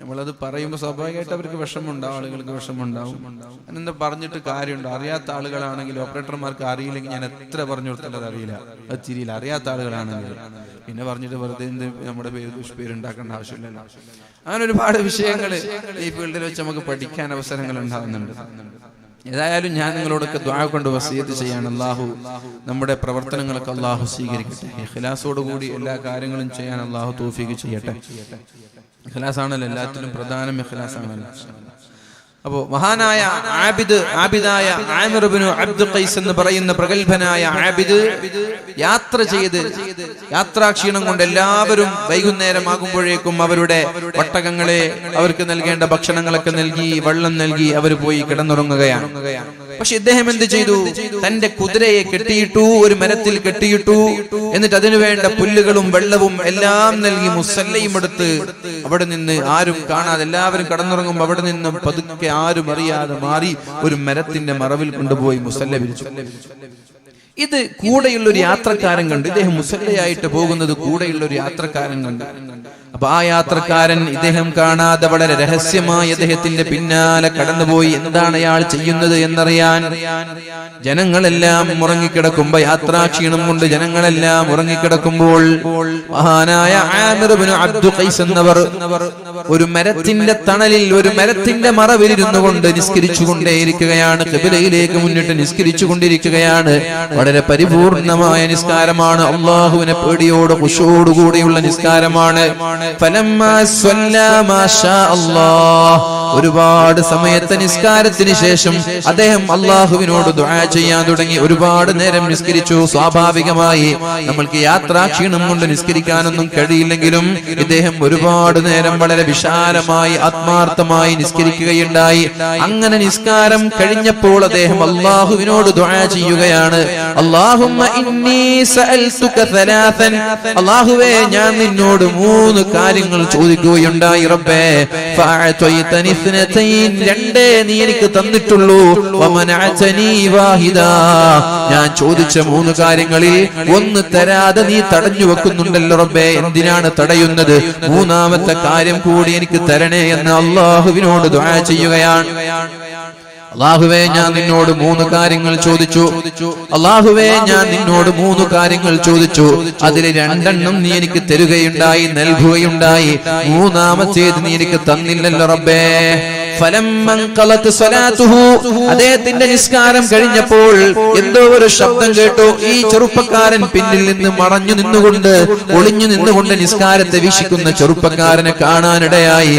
നമ്മളത് പറയുമ്പോൾ സ്വാഭാവികമായിട്ട് അവർക്ക് വിഷമമുണ്ടാവും, ആളുകൾക്ക് വിഷമമുണ്ടാവും. അതെന്താ പറഞ്ഞിട്ട് കാര്യമുണ്ടോ? അറിയാത്ത ആളുകളാണെങ്കിൽ, ഓപ്പറേറ്റർമാർക്ക് അറിയില്ലെങ്കിൽ ഞാൻ എത്ര പറഞ്ഞു കൊടുത്താലും അത് അറിയില്ല, അത് തിരിയില്ല. അറിയാത്ത ആളുകളാണെങ്കിൽ പിന്നെ പറഞ്ഞിട്ട് വെറുതെ നമ്മുടെ ദുഷ്പേരുണ്ടാക്കേണ്ട ആവശ്യമില്ലല്ലോ. അങ്ങനെ ഒരുപാട് വിഷയങ്ങൾ ഈ ഫീൽഡിൽ വെച്ച് നമുക്ക് പഠിക്കാൻ അവസരങ്ങൾ ഉണ്ടാകുന്നുണ്ട്. ഏതായാലും ഞാൻ നിങ്ങളോടൊക്കെ ദുആ കൊണ്ട് വസിയത്ത് ചെയ്യാണ്. അല്ലാഹു നമ്മുടെ പ്രവർത്തനങ്ങളൊക്കെ അല്ലാഹു സ്വീകരിക്കട്ടെ. ഇഖ്ലാസോടുകൂടി എല്ലാ കാര്യങ്ങളും ചെയ്യാൻ അല്ലാഹു തൗഫീഖ് ചെയ്യട്ടെ. ഇഖ്ലാസാണല്ലോ എല്ലാത്തിലും പ്രധാനം, ഇഖ്ലാസാണല്ലോ. അപ്പോ മഹാനായ ആബിദായ ആമിർ ഇബ്നു അബ്ദു ഖൈസ് എന്ന് പറയുന്ന പ്രഗൽഭനായ ആബിദ് യാത്ര ചെയ്ത് യാത്രാക്ഷീണം കൊണ്ട് എല്ലാവരും വൈകുന്നേരമാകുമ്പോഴേക്കും അവരുടെ ഒട്ടകങ്ങളെ അവർക്ക് നൽകേണ്ട ഭക്ഷണങ്ങളൊക്കെ നൽകി, വെള്ളം നൽകി അവർ പോയി കിടന്നുറങ്ങുകയാണ്. പക്ഷെ ഇദ്ദേഹം എന്ത് ചെയ്തു? തന്റെ കുതിരയെ കെട്ടിയിട്ടു, ഒരു മരത്തിൽ കെട്ടിയിട്ടു. എന്നിട്ട് അതിനു വേണ്ട പുല്ലുകളും വെള്ളവും എല്ലാം നൽകി മുസല്ലയും എടുത്ത് അവിടെ നിന്ന് ആരും കാണാതെ എല്ലാവരും കടന്നുറങ്ങുമ്പോൾ അവിടെ നിന്നും പതുക്കെ ആരും അറിയാതെ മാറി ഒരു മരത്തിന്റെ മറവിൽ കൊണ്ടുപോയി മുസല്ല വിരിച്ചു. ഇത് കൂടെയുള്ള ഒരു യാത്രക്കാരൻ കണ്ടു. ഇദ്ദേഹം മുസല്ലയായിട്ട് പോകുന്നത് കൂടെയുള്ള ഒരു യാത്രക്കാരൻ കണ്ടു. അപ്പൊ ആ യാത്രക്കാരൻ ഇദ്ദേഹം കാണാതെ വളരെ രഹസ്യമായി അദ്ദേഹത്തിന്റെ പിന്നാലെ കടന്നുപോയി. എന്താണ് അയാൾ ചെയ്യുന്നത് എന്നറിയാൻ. ജനങ്ങളെല്ലാം ഉറങ്ങിക്കിടക്കുമ്പോ, യാത്രാക്ഷീണം കൊണ്ട് ജനങ്ങളെല്ലാം ഉറങ്ങിക്കിടക്കുമ്പോൾ മഹാനായ ആമിർ ഇബ്നു അബ്ദു ഖൈസ് എന്നവർ ഒരു മരത്തിന്റെ തണലിൽ, ഒരു മരത്തിന്റെ മറവിലിരുന്നു കൊണ്ട് നിസ്കരിച്ചു കൊണ്ടേയിരിക്കുകയാണ്. ഖിബ്ലയിലേക്ക് മുന്നിട്ട് നിസ്കരിച്ചു കൊണ്ടിരിക്കുകയാണ്. വളരെ പരിപൂർണമായ നിസ്കാരമാണ്. അല്ലാഹുവിനെ പേടിയോട് ഖുശൂഅോടുകൂടിയുള്ള നിസ്കാരമാണ്. ഒരുപാട് സമയത്തെ നിസ്കാരത്തിന് ശേഷം അദ്ദേഹം അള്ളാഹുവിനോട് ദുആ ചെയ്യാൻ തുടങ്ങി. ഒരുപാട് നേരം നിസ്കരിച്ചു. സ്വാഭാവികമായി നമ്മൾക്ക് യാത്രാ ക്ഷീണം കൊണ്ട് നിസ്കരിക്കാനൊന്നും കഴിയില്ലെങ്കിലും ഇദ്ദേഹം ഒരുപാട് നേരം വളരെ വിശാലമായി ആത്മാർത്ഥമായി നിസ്കരിക്കുകയുണ്ടായി. അങ്ങനെ നിസ്കാരം കഴിഞ്ഞപ്പോൾ അദ്ദേഹം അള്ളാഹുവിനോട് ദുആ ചെയ്യുകയാണ്. അല്ലാഹുമ്മ ഇന്നി സഅൽതുക സലാസൻ, അല്ലാഹുവേ ഞാൻ നിന്നോട് 3 കാര്യങ്ങൾ ചോദിക്കുകയുണ്ടായി റബ്ബേ. ഫഅതൈതനി ഇസ്നതൈൻ, 2 നീ എനിക്ക് തന്നിട്ടുള്ളൂ. വമനഅതനി വാഹിദാ, ഞാൻ ചോദിച്ച 3 കാര്യങ്ങളിൽ 1 തരാതെ നീ തടഞ്ഞു വെക്കുന്നുണ്ടല്ലോ റബ്ബേ. എന്തിനാണ് തടയുന്നത്? 3ാമത്തെ കാര്യം കൂടി എനിക്ക് തരണേ എന്ന് അല്ലാഹുവിനോട് ദുആ ചെയ്യുകയാണ്. അല്ലാഹുവേ ഞാൻ നിന്നോട് 3 കാര്യങ്ങൾ ചോദിച്ചു. അല്ലാഹുവേ ഞാൻ നിന്നോട് 3 കാര്യങ്ങൾ ചോദിച്ചു. അതിൽ 2 നീ എനിക്ക് തരുകയുണ്ടായി, നൽകുകയുണ്ടായി. 3ാമത്തേത് നീ എനിക്ക് തന്നില്ലല്ലോ റബ്ബേ. അദ്ദേഹത്തിന്റെ നിസ്കാരം കഴിഞ്ഞപ്പോൾ എന്തോ ഒരു ശബ്ദം കേട്ടു. ഈ ചെറുപ്പക്കാരൻ പിന്നിൽ നിന്ന് മറഞ്ഞു നിന്നുകൊണ്ട് ഒളിഞ്ഞു നിന്നുകൊണ്ട് നിസ്കാരത്തെ വീക്ഷിക്കുന്ന ചെറുപ്പക്കാരനെ കാണാനിടയായി.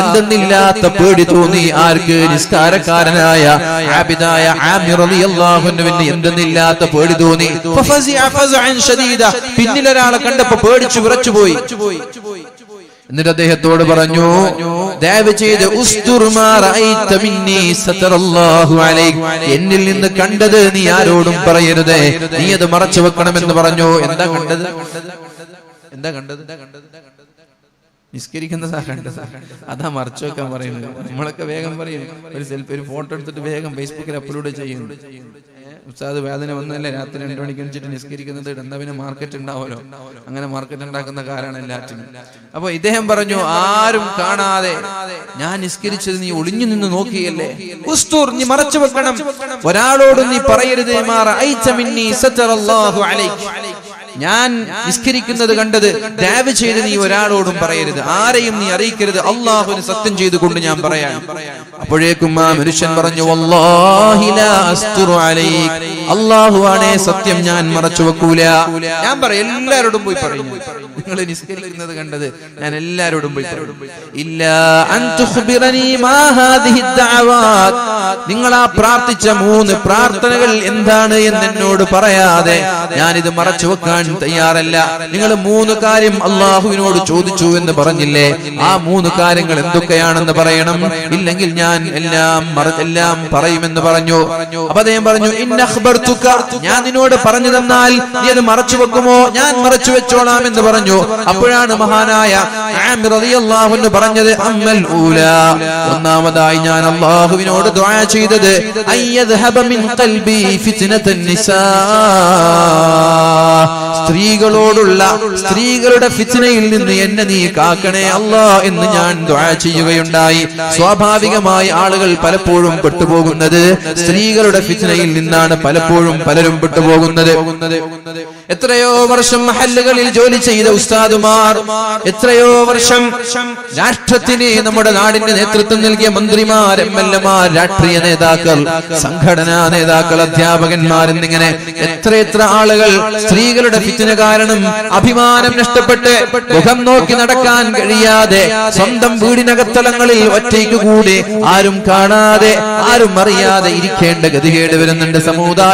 എന്തെന്നില്ലാത്ത പേടി തോന്നി ആർക്ക്? നിസ്കാരക്കാരനായ ആബിദായ ആമിർ റളിയല്ലാഹു അൻഹുവിന് എന്തെന്നില്ലാത്ത പേടി തോന്നി. പിന്നിലൊരാളെ കണ്ടപ്പോ പേടിച്ചു വിറച്ചുപോയി. എന്നിട്ട് അദ്ദേഹത്തോട് പറഞ്ഞു, ദയവ് ചെയ്ത് എന്നിൽ നിന്ന് കണ്ടത് നീ ആരോടും പറയരുതേ, നീ അത് മറച്ചു വെക്കണമെന്ന് പറഞ്ഞു. എന്താ കണ്ടത്? നിസ്കരിക്കുന്ന കണ്ടത്, അതാ മറച്ചു വെക്കാൻ പറയുന്നത്. നമ്മളൊക്കെ വേഗം പറയും, ഒരു സെൽഫി ഒരു ഫോട്ടോ എടുത്തിട്ട് വേഗം ഫേസ്ബുക്കിൽ അപ്ലോഡ് ചെയ്യുന്നു. ഉസ്താദ് വേദന വന്നല്ലേ രാത്രി 2 മണിക്ക് വെച്ചിട്ട് നിസ്കരിക്കുന്നത്, എന്നാ പിന്നെ മാർക്കറ്റ് ഉണ്ടാവുമല്ലോ. അങ്ങനെ മാർക്കറ്റ് ഉണ്ടാക്കുന്ന കാരാണ് എല്ലാറ്റിനും. അപ്പൊ ഇദ്ദേഹം പറഞ്ഞു, ആരും കാണാതെ ഞാൻ നിസ്കരിച്ചത് നീ ഒളിഞ്ഞു നിന്ന് നോക്കിയല്ലേ, ഉസ്തൂർ നീ മറച്ചു വെക്കണം, ഒരാളോടും നീ പറയരുത്. ഞാൻ നിസ്കരിക്കുന്നത് കണ്ടത് ദയവ് ചെയ്ത് നീ ഒരാളോടും പറയരുത്, ആരെയും നീ അറിയിക്കരുത്, അള്ളാഹുവിന് സത്യം ചെയ്തുകൊണ്ട് ഞാൻ പറയാം. അപ്പോഴേക്കും ആ മനുഷ്യൻ പറഞ്ഞു, വല്ലാഹി ലാ അസ്തുറു അലൈക്, അള്ളാഹുവാണേ സത്യം ഞാൻ മറച്ചു വെക്കൂല. ഞാൻ പറയും, എല്ലാവരോടും പോയി പറയും, നിങ്ങൾ നിസ്കരിക്കുന്നത് കണ്ടത് ഞാൻ എല്ലാവരോടും പോയി പറയും. ഇല്ലാ അൻ തുഖ്ബിറനി മാ ഹാദിഹി ദഅവാത്, നിങ്ങൾ ആ പ്രാർത്ഥിച്ച 3 പ്രാർത്ഥനകൾ എന്താണ് എന്ന് എന്നോട് പറയാതെ ഞാനിത് മറച്ചു വെക്കാൻ തയ്യാറല്ല. നിങ്ങൾ 3 കാര്യം അള്ളാഹുവിനോട് ചോദിച്ചു എന്ന് പറഞ്ഞില്ലേ, ആ 3 കാര്യങ്ങൾ എന്തൊക്കെയാണെന്ന് പറയണം, ഇല്ലെങ്കിൽ ഞാൻ എല്ലാം പറയുമെന്ന് പറഞ്ഞു. അപ്പൊ അദ്ദേഹം പറഞ്ഞു, ഞാൻ നിന്നോട് പറഞ്ഞു തന്നാൽ നീ അത് മറച്ചു വെക്കുമോ? ഞാൻ മറച്ചു വെച്ചോളാം എന്ന് പറഞ്ഞു. അപ്പോഴാണ് മഹാനായ ആമിർ റളിയല്ലാഹു അൻഹു പറഞ്ഞത്, അമ്മൽ ഊലാ, ഒന്നാമതായി ഞാൻ അള്ളാഹുവിനോട് ദുആ ചെയ്തത്, അയ്യദ്ഹബ മിൻ ഖൽബി ഫിത്നത്തുൻ നിസാ, സ്ത്രീകളോടുള്ള സ്ത്രീകളുടെ ഫിത്നയിൽ നിന്ന് എന്നെ നീ കാക്കണേ അല്ലാ എന്ന് ഞാൻ ദുആ ചെയ്യുകയുണ്ടായി. സ്വാഭാവികമായി ആളുകൾ പലപ്പോഴും പെട്ടുപോകുന്നത് സ്ത്രീകളുടെ ഫിത്നയിൽ നിന്നാണ്. പലപ്പോഴും പലരും പെട്ടുപോകുന്നത്. എത്രയോ വർഷം മഹല്ലുകളിൽ ജോലി ചെയ്ത ഉസ്താദുമാർ, എത്രയോ വർഷം രാഷ്ട്രത്തിന് നമ്മുടെ നാടിന്റെ നേതൃത്വം നൽകിയ മന്ത്രിമാർ, എംഎൽഎമാർ, രാഷ്ട്രീയ നേതാക്കൾ, സംഘടനാ നേതാക്കൾ, അധ്യാപകന്മാർ എന്നിങ്ങനെ എത്ര ആളുകൾ സ്ത്രീകളുടെ ഫിത്ന കാരണം അഭിമാനം നഷ്ടപ്പെട്ട് മുഖം നോക്കി നടക്കാൻ കഴിയാതെ സ്വന്തം വീടിനകത്തളങ്ങളിൽ ഒറ്റയ്ക്ക് കൂടി ആരും കാണാതെ ആരും അറിയാതെ ഇരിക്കേണ്ട ഗതികേട് വരുന്നുണ്ട്.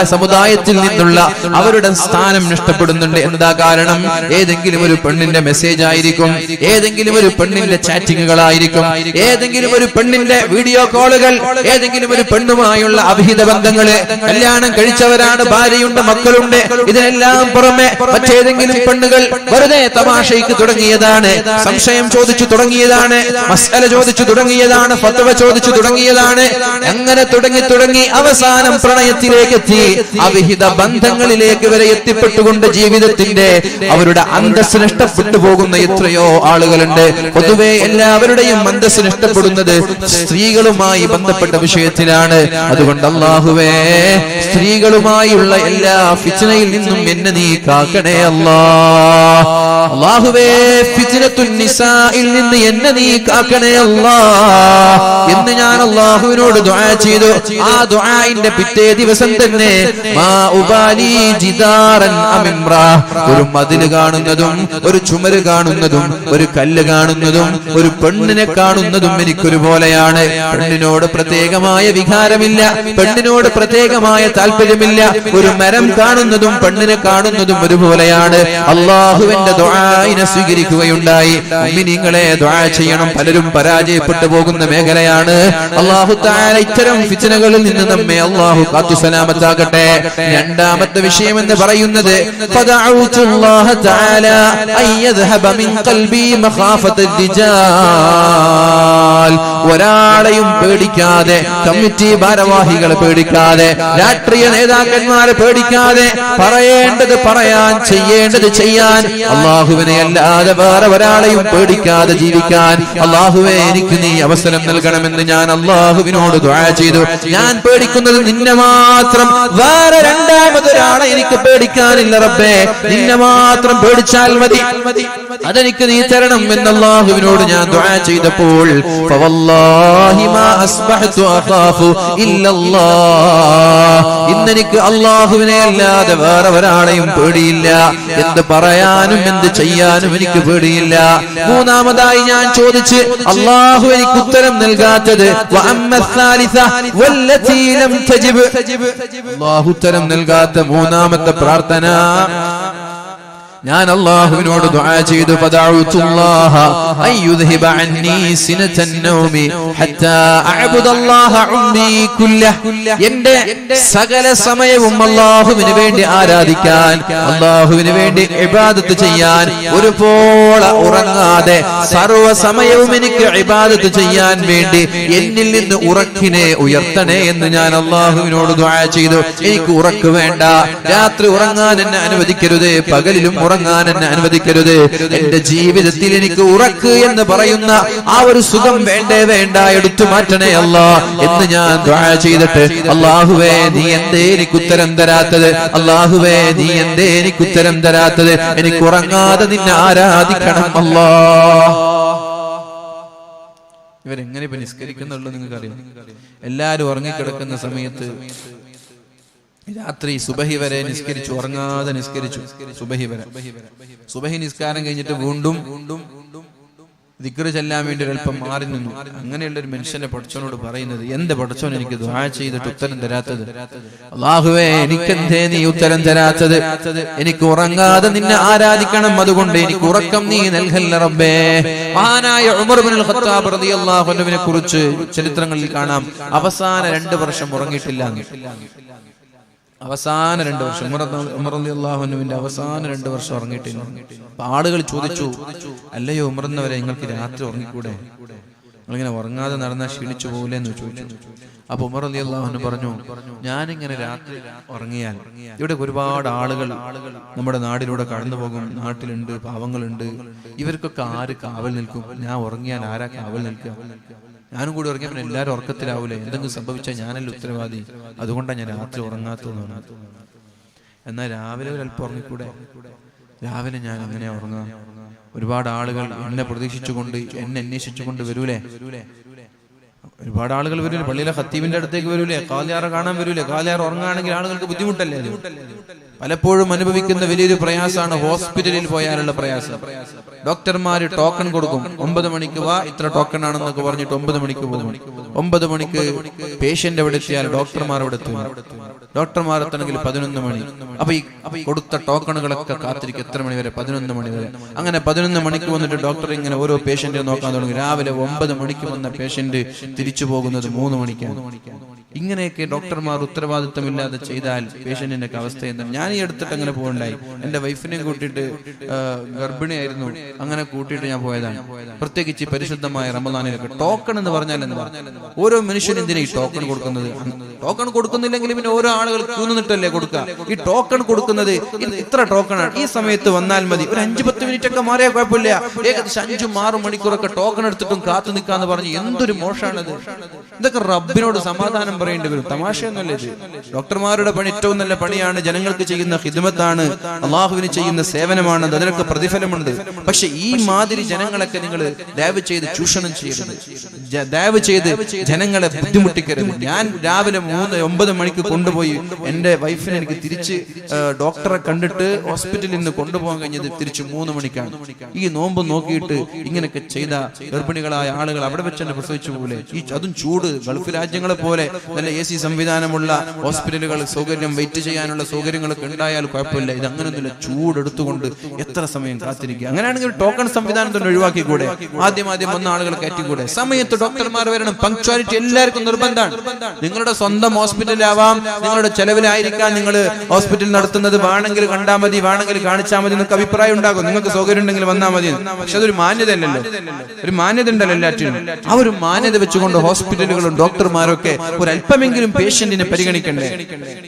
സമുദായത്തിൽ നിന്നുള്ള അവരുടെ സ്ഥാനം നഷ്ടപ്പെടുന്നുണ്ട്. എന്താ കാരണം? ഏതെങ്കിലും ഒരു പെണ്ണിന്റെ മെസ്സേജ് ആയിരിക്കും, ഏതെങ്കിലും ഒരു പെണ്ണിന്റെ ചാറ്റിങ്ങുകളായിരിക്കും, ഏതെങ്കിലും ഒരു പെണ്ണിന്റെ വീഡിയോ കോളുകൾ, ഏതെങ്കിലും ഒരു പെണ്ണുമായുള്ള അവിഹിത ബന്ധങ്ങള്, കല്യാണം കഴിച്ചവരാണ്, ഭാര്യയുണ്ട്, മക്കളുണ്ട്. ഇതിനെല്ലാം പുറമെ മറ്റേതെങ്കിലും പെണ്ണുകൾ വെറുതെ തമാശയ്ക്ക് തുടങ്ങിയതാണ്, സംശയം ചോദിച്ചു തുടങ്ങിയതാണ്, മസ്അല ചോദിച്ചു തുടങ്ങിയതാണ്, ഫത്വ ചോദിച്ചു തുടങ്ങിയതാണ്. അങ്ങനെ തുടങ്ങി അവസാനം പ്രണയത്തിലേക്ക് എത്തി, അവിഹിത ബന്ധങ്ങളിലേക്ക് വരെ എത്തിപ്പെട്ടുകൊണ്ട് ജീവിതത്തിന്റെ അവരുടെ അന്തസ്സ് നഷ്ടപ്പെട്ടു പോകുന്ന എത്രയോ ആളുകളുണ്ട്. പൊതുവെ എല്ലാവരുടെയും അന്തസ്സ് നഷ്ടപ്പെടുന്നത് സ്ത്രീകളുമായി ബന്ധപ്പെട്ട വിഷയത്തിലാണ്. അതുകൊണ്ട് അല്ലാഹുവേ, സ്ത്രീകളുമായുള്ള എല്ലാ ഫിത്നയിൽ നിന്നും എന്നെ നീ കാക്കണേ അല്ലാ. അല്ലാഹുവേ, ഫിത്നത്തുൻ നിസാഇൽ നിന്ന് എന്നെ നീ കാക്കണേ അല്ലാ എന്ന് ഞാൻ അല്ലാഹുവിനോട് ദുആ ചെയ്തു. ആ ദുആഇന്റെ പിറ്റേ ദിവസം തന്നെ മാ ഉബാലി ജിദാറൻ ഒരു മതില് കാണുന്നതും ഒരു ചുമര് കാണുന്നതും ഒരു കല്ല് കാണുന്നതും ഒരു പെണ്ണിനെ കാണുന്നതും എനിക്കൊരുപോലെയാണ്. പെണ്ണിനോട് പ്രത്യേകമായ വികാരമില്ല, പെണ്ണിനോട് പ്രത്യേകമായ താല്പര്യമില്ല. ഒരു മരം കാണുന്നതും പെണ്ണിനെ കാണുന്നതും ഒരുപോലെയാണ്. അള്ളാഹുവിന്റെ ദുആഇനെ സ്വീകരിക്കുകയുണ്ടായി. മുഅ്മിനീങ്ങളെ ദുആ ചെയ്യണം. പലരും പരാജയപ്പെട്ടു പോകുന്ന മേഖലയാണ്. അല്ലാഹു തആല ഇത്തരം ഫിത്നകളിൽ നിന്ന് നമ്മെ അല്ലാഹു കാത്തു സലാമത്താകട്ടെ. രണ്ടാമത്തെ വിഷയം എന്ന് പറയുന്നത് ഫദഅഉതുല്ലാഹ തആല അയ്യദ്ഹബ മിൻ ഖൽബി മഖാഫത റിജാൽ. ഒരാളെയും പേടിക്കാതെ, കമ്മിറ്റി ഭാരവാഹികളെ പേടിക്കാതെ, രാഷ്ട്രീയ നേതാക്കന്മാരെ പേടിക്കാതെ, പറയേണ്ടത് പറയാൻ, ചെയ്യേണ്ടത് ചെയ്യാൻ, അല്ലാഹുവിനെ അല്ലാതെ വേറെ ഒരാളെയും പേടിക്കാതെ ജീവിക്കാൻ അല്ലാഹുവേ എനിക്ക് നീ അവസരം നൽകണമെന്ന് ഞാൻ അല്ലാഹുവിനോട് ദുആ ചെയ്തു. ഞാൻ പേടിക്കുന്നത് നിന്നെ മാത്രം, വേറെ രണ്ടാമതൊരാളെ എനിക്ക് പേടിക്കാനില്ല റബ്ബേ, നിന്നെ മാത്രം പേടിച്ചാൽ മതി, അതെനിക്ക് നീ തരണം എന്ന് അല്ലാഹുവിനോട് ഞാൻ ദുആ ചെയ്തപ്പോൾ ഫവല്ലാഹി മാ അസ്ബഹതു അഖാഫു ഇല്ലല്ലാഹ്, ഇന്നെനിക്ക് അല്ലാഹുവിനെ അല്ലാതെ വേറെ ഒരാളെയും പേടിയില്ല. എന്ത് പറയാനും എന്ത് ചെയ്യാനും എനിക്ക് പേടിയില്ല. മൂന്നാമതായി ഞാൻ ചോദിച്ച് അല്ലാഹു എനിക്ക് ഉത്തരം നൽകാത്തത് അല്ലാഹു ഉത്തരം നൽകാത്ത മൂന്നാമത്തെ പ്രാർത്ഥന ഞാൻ അല്ലാഹുവിനോട് ദുആ ചെയ്തു. ഫദഅഉതുല്ലാഹ അയ്യുദ്ഹിബ അന്നി സിനതൻ നൗമി ഹത്താ അഅബുദല്ലാഹ ഉമ്മി കുല്ലഹ്. എന്റെ സകല സമയവും അല്ലാഹുവിന് വേണ്ടി ആരാധിക്കാൻ, അല്ലാഹുവിന് വേണ്ടി ഇബാദത്ത് ചെയ്യാൻ, ഒരുപോലെ ഉറങ്ങാതെ സർവ്വ സമയവും എനിക്ക് ഇബാദത്ത് ചെയ്യാൻ വേണ്ടി എന്നിൽ നിന്ന് ഉറക്കിനെ ഉയർത്തണേ എന്ന് ഞാൻ അല്ലാഹുവിനോട് ദുആ ചെയ്തു. എനിക്ക് ഉറക്ക് വേണ്ട, രാത്രി ഉറങ്ങാൻ എന്നെ അനുവദിക്കരുത്, പകലിലും ഉറങ്ങാൻ എന്നെ അനുവദിക്കരുത്. എന്റെ ജീവിതത്തിൽ എനിക്ക് ഉറക്ക് എന്ന് പറയുന്ന ആ ഒരു സുഖം വേണ്ടേ വേണ്ട, എടുത്തു മാറ്റണേ അല്ലാ എന്ന് ഞാൻ ദുആ ചെയ്തിട്ട് അല്ലാഹുവേ നീ എന്തേ എനിക്ക് ഉത്തരം തരാത്തത്, അല്ലാഹുവേ നീ എന്തേ എനിക്ക് ഉത്തരം തരാത്തത്, എനിക്ക് ഉറങ്ങാതെ നിന്നെ ആരാധിക്കണം അല്ലാ. ഇവരെങ്ങനെ ഇപ്പൊ നിസ്കരിക്കുന്നുള്ളൂ നിങ്ങൾക്കറിയാം. എല്ലാരും ഉറങ്ങിക്കിടക്കുന്ന സമയത്ത് രാത്രി സുബഹി വരെ നിസ്കരിച്ചു, ഉറങ്ങാതെ നിസ്കരിച്ചു. സുബഹി വരെ, സുബഹി നിസ്കാരം കഴിഞ്ഞിട്ട് വീണ്ടും ദിക്ർ ചെല്ലാൻ വേണ്ടി ഒരൽപ്പം മാറി നിന്നു. അങ്ങനെയുള്ള ഒരു മനുഷ്യന്റെ പടച്ചോനോട് പറയുന്നത്, എന്റെ പടച്ചോൻ എനിക്ക് ദുആ ചെയ്തിട്ട് ഉത്തരം തരാത്തത്, അല്ലാഹുവേ എനിക്കെന്തേ നീ ഉത്തരം തരാത്തത്, എനിക്ക് ഉറങ്ങാതെ നിന്നെ ആരാധിക്കണം, അതുകൊണ്ട് എനിക്ക് ഉറക്കം നീ നൽകല്ല റബ്ബേ. മഹാനായ ഉമർ ഇബ്നുൽ ഖത്താബ് റളിയല്ലാഹു അൻഹുവിനെ കുറിച്ച് ചരിത്രങ്ങളിൽ കാണാം, അവസാന 2 വർഷം ഉറങ്ങിയിട്ടില്ല. അവസാന 2 വർഷം ഉമർ റളിയല്ലാഹു അൻഹുവിന്റെ അവസാന 2 വർഷം ഉറങ്ങിയിട്ടില്ല. അപ്പൊ ആളുകൾ ചോദിച്ചു, അല്ലയോ ഉമർ എന്നവരെ നിങ്ങൾക്ക് രാത്രി ഉറങ്ങിക്കൂടെ, നിങ്ങളിങ്ങനെ ഉറങ്ങാതെ നടന്നാൽ ക്ഷീണിച്ചു പോകില്ലേ എന്ന് ചോദിച്ചു. അപ്പൊ ഉമർ റളിയല്ലാഹു അൻഹു പറഞ്ഞു, ഞാനിങ്ങനെ രാത്രി ഉറങ്ങിയാൽ ഇവിടെ ഒരുപാട് ആളുകൾ നമ്മുടെ നാടിലൂടെ കടന്നു പോകും, നാട്ടിലുണ്ട്, പാവങ്ങളുണ്ട്, ഇവർക്കൊക്കെ ആര് കാവൽ നിൽക്കും? ഞാൻ ഉറങ്ങിയാൽ ആരാ കാവൽ നിൽക്കുക? ഞാനും കൂടി ഉറങ്ങിയാൽ പിന്നെ എല്ലാവരും ഉറക്കത്തിലാവൂലേ, എന്തെങ്കിലും സംഭവിച്ചാൽ ഞാനല്ല ഉത്തരവാദി, അതുകൊണ്ടാണ് ഞാൻ രാത്രി ഉറങ്ങാത്തതെന്ന്. എന്നാൽ രാവിലെ ഒരല്പം ഉറങ്ങിക്കൂടെ? രാവിലെ ഞാൻ അങ്ങനെ ഉറങ്ങാം. ഒരുപാട് ആളുകൾ എന്നെ പ്രതീക്ഷിച്ചുകൊണ്ട്, എന്നെ അന്വേഷിച്ചുകൊണ്ട് വരൂലേ, ഒരുപാട് ആളുകൾ വരൂലേ, പള്ളിയിലെ ഖത്തീബിന്റെ അടുത്തേക്ക് വരൂലേ, ഖാദിയാറെ കാണാൻ വരൂലേ. ഖാദിയാർ ഉറങ്ങുകയാണെങ്കിൽ ആളുകൾക്ക് ബുദ്ധിമുട്ടല്ലേ? പലപ്പോഴും അനുഭവിക്കുന്ന വലിയൊരു പ്രയാസമാണ് ഹോസ്പിറ്റലിൽ പോയാലുള്ള പ്രയാസം. ഡോക്ടർമാര് ടോക്കൺ കൊടുക്കും, 9 മണിക്ക് വാ, ഇത്ര ടോക്കൺ ആണെന്നൊക്കെ പറഞ്ഞിട്ട് 9 മണിക്ക് പോകും. 9 മണിക്ക് പേഷ്യന്റ് എവിടെ എത്തിയാൽ ഡോക്ടർമാർ അവിടെ എത്തും. ഡോക്ടർമാർ എത്തണമെങ്കിൽ 11 മണി. അപ്പൊ ഈ കൊടുത്ത ടോക്കണുകളൊക്കെ കാത്തിരിക്കും എത്ര മണി വരെ? 11 മണി വരെ. അങ്ങനെ 11 മണിക്ക് വന്നിട്ട് ഡോക്ടർ ഇങ്ങനെ ഓരോ പേഷ്യന്റിനെ നോക്കാൻ തുടങ്ങി. രാവിലെ 9 മണിക്ക് വന്ന പേഷ്യന്റ് തിരിച്ചു പോകുന്നത് 3 മണിക്കാണ്. ഇങ്ങനെയൊക്കെ ഡോക്ടർമാർ ഉത്തരവാദിത്തമില്ലാതെ ചെയ്താൽ പേഷ്യന്റിന്റെ അവസ്ഥ എന്താണ്? ഞാൻ ഈ അടുത്തിട്ട് അങ്ങനെ പോകണ്ടായി. എന്റെ വൈഫിനെയും കൂട്ടിയിട്ട്, ഗർഭിണിയായിരുന്നു, അങ്ങനെ കൂട്ടിയിട്ട് ഞാൻ പോയതാണ്. പ്രത്യേകിച്ച് പരിശുദ്ധമായ റമദാനിലൊക്കെ ടോക്കൺ എന്ന് പറഞ്ഞാൽ എന്താ? ഓരോ മനുഷ്യനും എന്തിനാ ഈ ടോക്കൺ കൊടുക്കുന്നത്? ടോക്കൺ കൊടുക്കുന്നില്ലെങ്കിൽ പിന്നെ ഓരോ ആളുകൾ ക്യൂ നിന്നിട്ടല്ലേ കൊടുക്കുക. ഈ ടോക്കൺ കൊടുക്കുന്നത് ഇത്ര ടോക്കണാണ്, ഈ സമയത്ത് വന്നാൽ മതി, ഒരു 5-10 മിനിറ്റ് ഒക്കെ മാറിയാൽ കുഴപ്പമില്ല. ഏകദേശം 5-6 മണിക്കൂറൊക്കെ ടോക്കൺ എടുത്തിട്ടും കാത്തു നിൽക്കാന്ന് പറഞ്ഞ് എന്തൊരു മോശമാണത്. ഇതൊക്കെ റബ്ബിനോട് സമാധാനം പറയേണ്ടി വരും. തമാശയൊന്നുമല്ല ഇത്. ഡോക്ടർമാരുടെ പണി ഏറ്റവും നല്ല പണിയാണ്, ജനങ്ങൾക്ക് ചെയ്യുന്ന ഖിദ്മത്താണ്, അള്ളാഹുവിന് ചെയ്യുന്ന സേവനമാണ്, അതിനൊക്കെ പ്രതിഫലമുണ്ട്. പക്ഷെ ഈ മാതിരി ജനങ്ങളൊക്കെ നിങ്ങൾ ദയവ് ചെയ്ത് ചൂഷണം ചെയ്യരുത്, ദയവ് ചെയ്ത് ജനങ്ങളെ ബുദ്ധിമുട്ടിക്കരുത്. ഞാൻ രാവിലെ 9 മണിക്ക് കൊണ്ടുപോയി എൻ്റെ വൈഫിനെ എനിക്ക് തിരിച്ച് ഡോക്ടറെ കണ്ടിട്ട് ഹോസ്പിറ്റലിൽ നിന്ന് കൊണ്ടുപോകാൻ കഴിഞ്ഞത് തിരിച്ച് 3 മണിക്കാണ്. ഈ നോമ്പ് നോക്കിയിട്ട് ഇങ്ങനെയൊക്കെ ചെയ്ത ഗർഭിണികളായ ആളുകൾ അവിടെ വെച്ച് തന്നെ പ്രസവിച്ചു പോലെ. അതും ചൂട്, ഗൾഫ് രാജ്യങ്ങളെ പോലെ നല്ല AC സംവിധാനമുള്ള ഹോസ്പിറ്റലുകൾ, സൗകര്യം, വെയിറ്റ് ചെയ്യാനുള്ള സൗകര്യങ്ങളൊക്കെ ഉണ്ടായാൽ കുഴപ്പമില്ല. ഇത് അങ്ങനെയൊന്നുമില്ല. ചൂടെടുത്തുകൊണ്ട് എത്ര സമയം കാത്തിരിക്കുക. അങ്ങനെയാണെങ്കിൽ ടോക്കൺ സംവിധാനം തന്നെ ഒഴിവാക്കിക്കൂടെ? ആദ്യം വന്ന ആളുകൾ കയറ്റിക്കൂടെ? സമയത്ത് ഡോക്ടർമാർ വരണം. പങ്ക്ച്വാലിറ്റി എല്ലാവർക്കും നിർബന്ധമാണ്. നിങ്ങളുടെ സ്വന്തം ഹോസ്പിറ്റലാവാം, നിങ്ങളുടെ ചെലവിലായിരിക്കാം നിങ്ങൾ ഹോസ്പിറ്റൽ നടത്തുന്നത്. വേണമെങ്കിൽ കണ്ടാൽ മതി, വേണമെങ്കിൽ കാണിച്ചാൽ മതി എന്നൊക്കെ അഭിപ്രായം ഉണ്ടാകും. നിങ്ങൾക്ക് സൗകര്യം ഉണ്ടെങ്കിൽ വന്നാൽ മതി. പക്ഷെ അതൊരു മാന്യത അല്ലല്ലോ. ഒരു മാന്യത ഉണ്ടല്ലോ എല്ലാറ്റിനും. ആ ഒരു മാന്യത വെച്ചുകൊണ്ട് ഹോസ്പിറ്റലുകളും ഡോക്ടർമാരും ഒക്കെ ഒരു അല്പമെങ്കിലും പേഷ്യന്റിനെ പരിഗണിക്കണ്ടേ?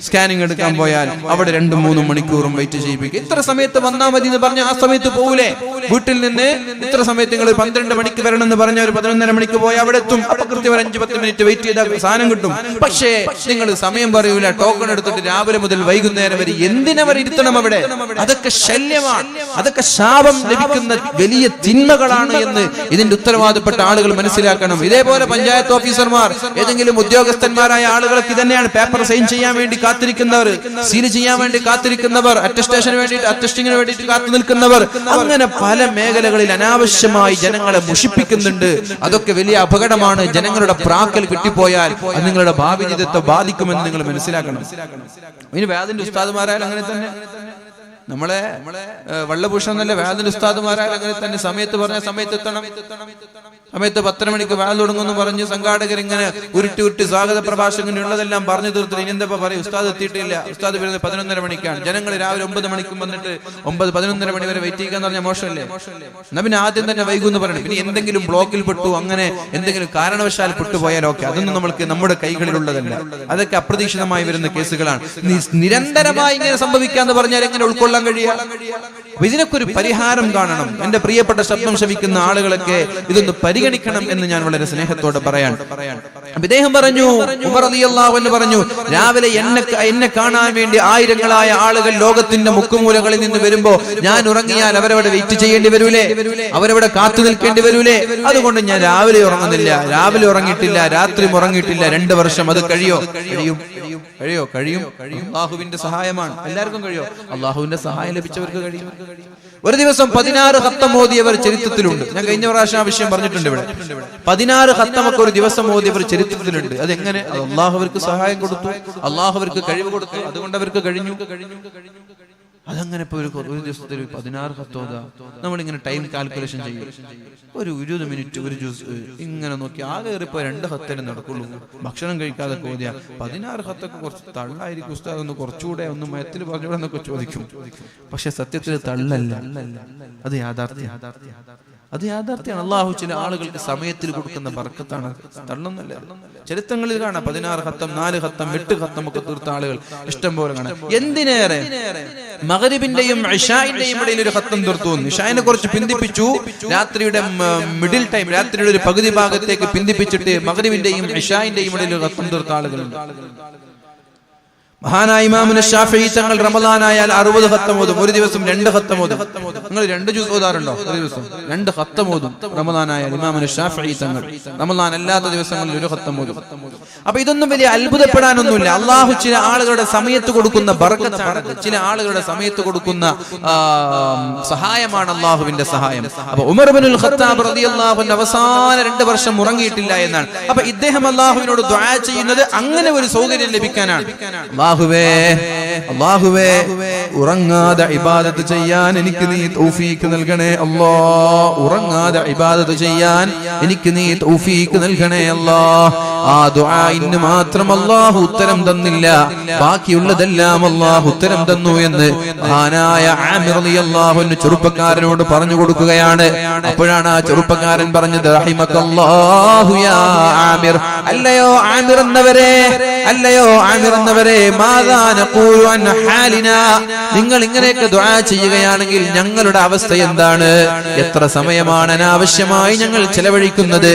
സ്കാനിങ് എടുക്കാൻ പോയാൽ അവിടെ 2-3 മണിക്കൂറും വെയിറ്റ് ചെയ്യിപ്പിക്കുക. ഇത്ര സമയത്ത് വന്നാൽ മതി എന്ന് പറഞ്ഞാൽ ആ സമയത്ത് പോകൂലേ? വീട്ടിൽ നിന്ന് ഇത്ര സമയത്ത് നിങ്ങൾ 12 മണിക്ക് വരണം എന്ന് പറഞ്ഞാൽ ഒരു 11:30 മണിക്ക് പോയി അവിടെ എത്തും. അപ്പൊ കൃത്യം 5-10 മിനിറ്റ് വെയിറ്റ് ചെയ്താൽ സാധനം കിട്ടും. പക്ഷേ നിങ്ങൾ സമയം പറയൂല. ടോക്കൺ എടുത്തിട്ട് രാവിലെ മുതൽ വൈകുന്നേരം വരെ എന്തിനവർ ഇരുത്തണം അവിടെ? അതൊക്കെ ശല്യമാണ്, അതൊക്കെ ശാപം ലഭിക്കുന്ന വലിയ തിന്മകളാണ് എന്ന് ഇതിന്റെ ഉത്തരവാദപ്പെട്ട ആളുകൾ മനസ്സിലാക്കണം. ഇതേപോലെ പഞ്ചായത്ത് ഓഫീസർമാർ, ഏതെങ്കിലും ഉദ്യോഗസ്ഥന്മാരായ ആളുകൾക്ക് തന്നെയാണ് പേപ്പർ സൈൻ ചെയ്യാൻ വേണ്ടി കാത്തിരിക്കുന്നവർ, സീൽ ചെയ്യാൻ വേണ്ടി കാത്തിരിക്കുന്നവർ, അറ്റസ്റ്റേഷന് വേണ്ടിയിട്ട്, അറ്റസ്റ്റിങ്ങിന് വേണ്ടിയിട്ട് കാത്തു നിൽക്കുന്നവർ. അങ്ങനെ പല മേഖലകളിൽ അനാവശ്യമായി ജനങ്ങളെ മുഷിപ്പിക്കുന്നുണ്ട്. അതൊക്കെ വലിയ അപകടമാണ്. ജനങ്ങളുടെ പ്രാക്കൽ കിട്ടിപ്പോയാൽ അത് നിങ്ങളുടെ ഭാവി ജീവിതത്തെ ബാധിക്കുമെന്ന് നിങ്ങൾ മനസ്സിലാക്കണം. ഇനി വേദന്റെ ഉസ്താദുമാരായാലും അങ്ങനെ തന്നെ, നമ്മളെ വള്ളഭൂഷൺ എന്നല്ല, വേദന്റെ ഉസ്താദുമാരായാലും അങ്ങനെ തന്നെ. സമയത്ത് പറഞ്ഞ സമയത്ത് എത്തണം. സമയത്ത് 10 മണിക്ക് വാൽ തുടങ്ങുമെന്ന് പറഞ്ഞ് സംഘാടകർ ഇങ്ങനെ ഉരുട്ടി സ്വാഗത പ്രഭാഷകൻ ഉള്ളതെല്ലാം പറഞ്ഞു തീർത്തിട്ട് ഇനി എന്താ പറയും? ഉസ്താദ് എത്തിയിട്ടില്ല, ഉസ്താദ് വരുന്നത് 11:30 മണിക്കാണ്. ജനങ്ങൾ രാവിലെ 9 മണിക്കും വന്നിട്ട് 9-11:30 മണി വരെ വെയിറ്റ് ചെയ്യാന്ന് പറഞ്ഞാൽ മോശമല്ലേ? എന്നാ പിന്നെ ആദ്യം തന്നെ വൈകുമെന്ന് പറയണം. പിന്നെ എന്തെങ്കിലും ബ്ലോക്കിൽ പെട്ടു, അങ്ങനെ എന്തെങ്കിലും കാരണവശാൽ പെട്ടുപോയാൽ ഓക്കെ, അതൊന്നും നമ്മൾക്ക് നമ്മുടെ കൈകളിലുള്ളതല്ല. അതൊക്കെ അപ്രതീക്ഷിതമായി വരുന്ന കേസുകളാണ്. നിരന്തരമായി ഇങ്ങനെ സംഭവിക്കാന്ന് പറഞ്ഞാൽ എങ്ങനെ ഉൾക്കൊള്ളാൻ കഴിയുക? ഇതിനൊക്കെ ഒരു പരിഹാരം കാണണം. എന്റെ പ്രിയപ്പെട്ട ശബ്ദം ശ്രവിക്കുന്ന ആളുകളൊക്കെ ഇതൊന്ന് പരിഗണിക്കണം എന്ന് ഞാൻ വളരെ സ്നേഹത്തോടെ പറയാൻ. ഇദ്ദേഹം പറഞ്ഞു, ഉമർ റളിയല്ലാഹു അൻഹു പറഞ്ഞു, രാവിലെ എന്നെ കാണാൻ വേണ്ടി ആയിരങ്ങളായ ആളുകൾ ലോകത്തിന്റെ മുക്കുമൂലകളിൽ നിന്ന് വരുമ്പോ ഞാൻ ഉറങ്ങിയാൽ അവരവിടെ വെയിറ്റ് ചെയ്യേണ്ടി വരൂലേ? അവരവിടെ കാത്തു നിൽക്കേണ്ടി വരൂലേ? അതുകൊണ്ട് ഞാൻ രാവിലെ ഉറങ്ങുന്നില്ല. രാവിലെ ഉറങ്ങിയിട്ടില്ല, രാത്രി ഉറങ്ങിയിട്ടില്ല. 2 വർഷം. അത് കഴിയും. അള്ളാഹുവിന്റെ സഹായമാണ്. എല്ലാവർക്കും കഴിയോ? അള്ളാഹുവിന്റെ സഹായം ലഭിച്ചവർക്ക് കഴിയും. ഒരു ദിവസം 16 ഖത്തം ഓതിയവർ ചരിത്രത്തിലുണ്ട്. ഞാൻ കഴിഞ്ഞ പ്രാവശ്യം ആ വിഷയം പറഞ്ഞിട്ടുണ്ട്. ഇവിടെ 16 ഖത്തമൊക്കെ ഒരു ദിവസം ഓതിയവർ ചരിത്രത്തിലുണ്ട്. അതെങ്ങനെ? അള്ളാഹു അവർക്ക് സഹായം കൊടുത്തു, അള്ളാഹു അവർക്ക് കഴിവ് കൊടുത്തു, അതുകൊണ്ട് അവർക്ക് കഴിഞ്ഞു. അതങ്ങനെ ഇപ്പൊ ഒരു ദിവസത്തിൽ 16 ഖത്തോദ നമ്മളിങ്ങനെ ടൈം കാൽക്കുലേഷൻ ചെയ്യും. ഒരു 20 മിനിറ്റ് ഒരു ജ്യൂസ് ഇങ്ങനെ നോക്കി ആകെ ഏറിപ്പോ 2 ഖത്തനെ നടക്കുള്ളൂ. ഭക്ഷണം കഴിക്കാതെ ഓതിയ 16 ഖത്തൊക്കെ കുറച്ച് തള്ളായിരിക്കും. ഉസ്താദ് ഒന്ന് കുറച്ചുകൂടെ ഒന്ന് മയത്തിൽ പറഞ്ഞൂടെ എന്നൊക്കെ ചോദിക്കും. പക്ഷെ സത്യത്തിൽ തള്ളല്ല, അത് യാഥാർത്ഥ്യമാണ്. അള്ളാഹു ചില ആളുകൾക്ക് സമയത്തിൽ കൊടുക്കുന്ന ബർക്കത്താണ്, തള്ളൊന്നല്ല. ചരിത്രങ്ങളിൽ കാണാം 16 ഖത്തം, 4 ഖത്തം, 8 ഖത്തം ഒക്കെ തീർത്ത ആളുകൾ ഇഷ്ടം പോലെ കാണാം. എന്തിനേറെ മഗ്രിബിന്റെയും ഇശാഇന്റെയും ഇടയിൽ ഒരു ഖത്തം തീർത്തു. ഇശാഇനെ കുറച്ച് പിന്തിപ്പിച്ചു, രാത്രിയുടെ മിഡിൽ ടൈം, രാത്രിയുടെ ഒരു പകുതി ഭാഗത്തേക്ക് പിന്തിപ്പിച്ചിട്ട് മഗ്രിബിന്റെയും ഇശാഇന്റെയും ഇടയിൽ ഒരു ഖത്തം തീർത്ത ആളുകളുണ്ട്. മഹാനായ ഇമാമുന ശാഫിഈ തങ്ങൾ റമളാനായാൽ 60 ഖത്തം ഓതും. ഒരു ദിവസം 2 ഖത്തം ഓതും. നിങ്ങൾ 2 ജുസ് ഓതാറുണ്ടോ? ഒരു ദിവസം 2 ഖത്തം ഓതും റമളാനായാൽ ഇമാമുന ശാഫിഈ തങ്ങൾ. റമളാൻ അല്ലാത്ത ദിവസങ്ങളിൽ 1 ഖത്തം ഓതും. അപ്പൊ ഇതൊന്നും വലിയ അത്ഭുതപ്പെടാനൊന്നുമില്ല. അള്ളാഹു ചില ആളുകളുടെ സമയത്ത് കൊടുക്കുന്ന ബർക്കത്താണ്, ചില ആളുകളുടെ സമയത്ത് കൊടുക്കുന്ന സഹായമാണ് അള്ളാഹുവിന്റെ സഹായം. അപ്പൊ ഉമർ ഇബ്നുൽ ഖത്താബ് റളിയല്ലാഹു അൻഹു അവസാന 2 വർഷം ഉറങ്ങിയിട്ടില്ല എന്നാണ്. അപ്പൊ ഇദ്ദേഹം അള്ളാഹുവിനോട് ദുആ ചെയ്യുന്നത് അങ്ങനെ ഒരു സൗകര്യം ലഭിക്കാനാണ്. അല്ലാഹുവേ ഉറങ്ങാതെ ഇബാദത്ത് ചെയ്യാൻ എനിക്ക് നീ തൗഫീഖ് നൽകണേ അല്ലാഹ്. ഉറങ്ങാതെ ഇബാദത്ത് ചെയ്യാൻ എനിക്ക് നീ തൗഫീഖ് നൽകണേ അല്ലാഹ്. ആ ദുആഇന് മാത്രം അല്ലാഹു ഉത്തരം തന്നില്ല, ബാക്കിയുള്ളതെല്ലാം അല്ലാഹു ഉത്തരം തന്നു എന്ന് മഹാനായ ആമിർ റളിയല്ലാഹു അൻഹു ചെറുപ്പക്കാരനോട് പറഞ്ഞു കൊടുക്കുകയാണ്. അപ്പോഴാണ് ആ ചെറുപ്പക്കാരൻ പറഞ്ഞത്, റഹിമകല്ലാഹു യാ ആമിർ. അല്ലയോ ആമിർ എന്നവരെ, മാദാ നഖൂലു അൻ ഹാലിനാ, നിങ്ങൾ ഇങ്ങനെയൊക്കെ ദുആ ചെയ്യുകയാണെങ്കിൽ ഞങ്ങളുടെ അവസ്ഥ എന്താണ്? എത്ര സമയമാണ് അനാവശ്യമായി ഞങ്ങൾ ചെലവഴിക്കുന്നത്?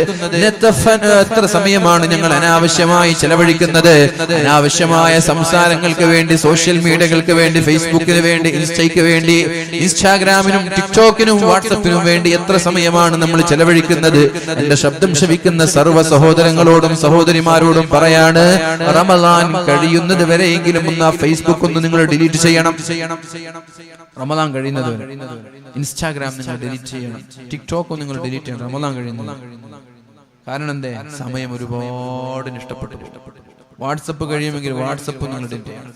എത്ര സമയമാണ് നിങ്ങൾ അനാവശ്യമായി ചെലവഴിക്കുന്നത്? അനാവശ്യമായ സംസാരങ്ങൾക്ക് വേണ്ടി, സോഷ്യൽ മീഡിയകൾക്ക് വേണ്ടി, ഫേസ്ബുക്കിന് വേണ്ടി, ഇൻസ്റ്റയ്ക്ക് വേണ്ടി, ഇൻസ്റ്റാഗ്രാമിനും ടിക്ടോക്കിനും വാട്സപ്പിനും വേണ്ടി എത്ര സമയമാണ് നമ്മൾ ചെലവഴിക്കുന്നത്? എന്റെ ശബ്ദം ശ്രവിക്കുന്ന സർവ്വ സഹോദരങ്ങളോടും സഹോദരിമാരോടും പറയാണ്, റമദാൻ കഴിയുന്നത് വരെയെങ്കിലും ഒന്ന് ആ ഫേസ്ബുക്ക് ഒന്ന് നിങ്ങൾ ഡിലീറ്റ് ചെയ്യണം. റമദാൻ കഴിയുന്നത് വരെ ഇൻസ്റ്റാഗ്രാം നിങ്ങൾ ഡിലീറ്റ് ചെയ്യണം, ടിക്ടോക്ക് നിങ്ങൾ ഡിലീറ്റ് ചെയ്യണം റമദാൻ കഴിയുന്നത്. കാരണം എന്തേ? സമയം ഒരുപാട് നഷ്ടപ്പെട്ടു. വാട്സപ്പ് കഴിയുമെങ്കിൽ വാട്സപ്പ് നിങ്ങൾ ഡിലീറ്റ് ചെയ്യണം.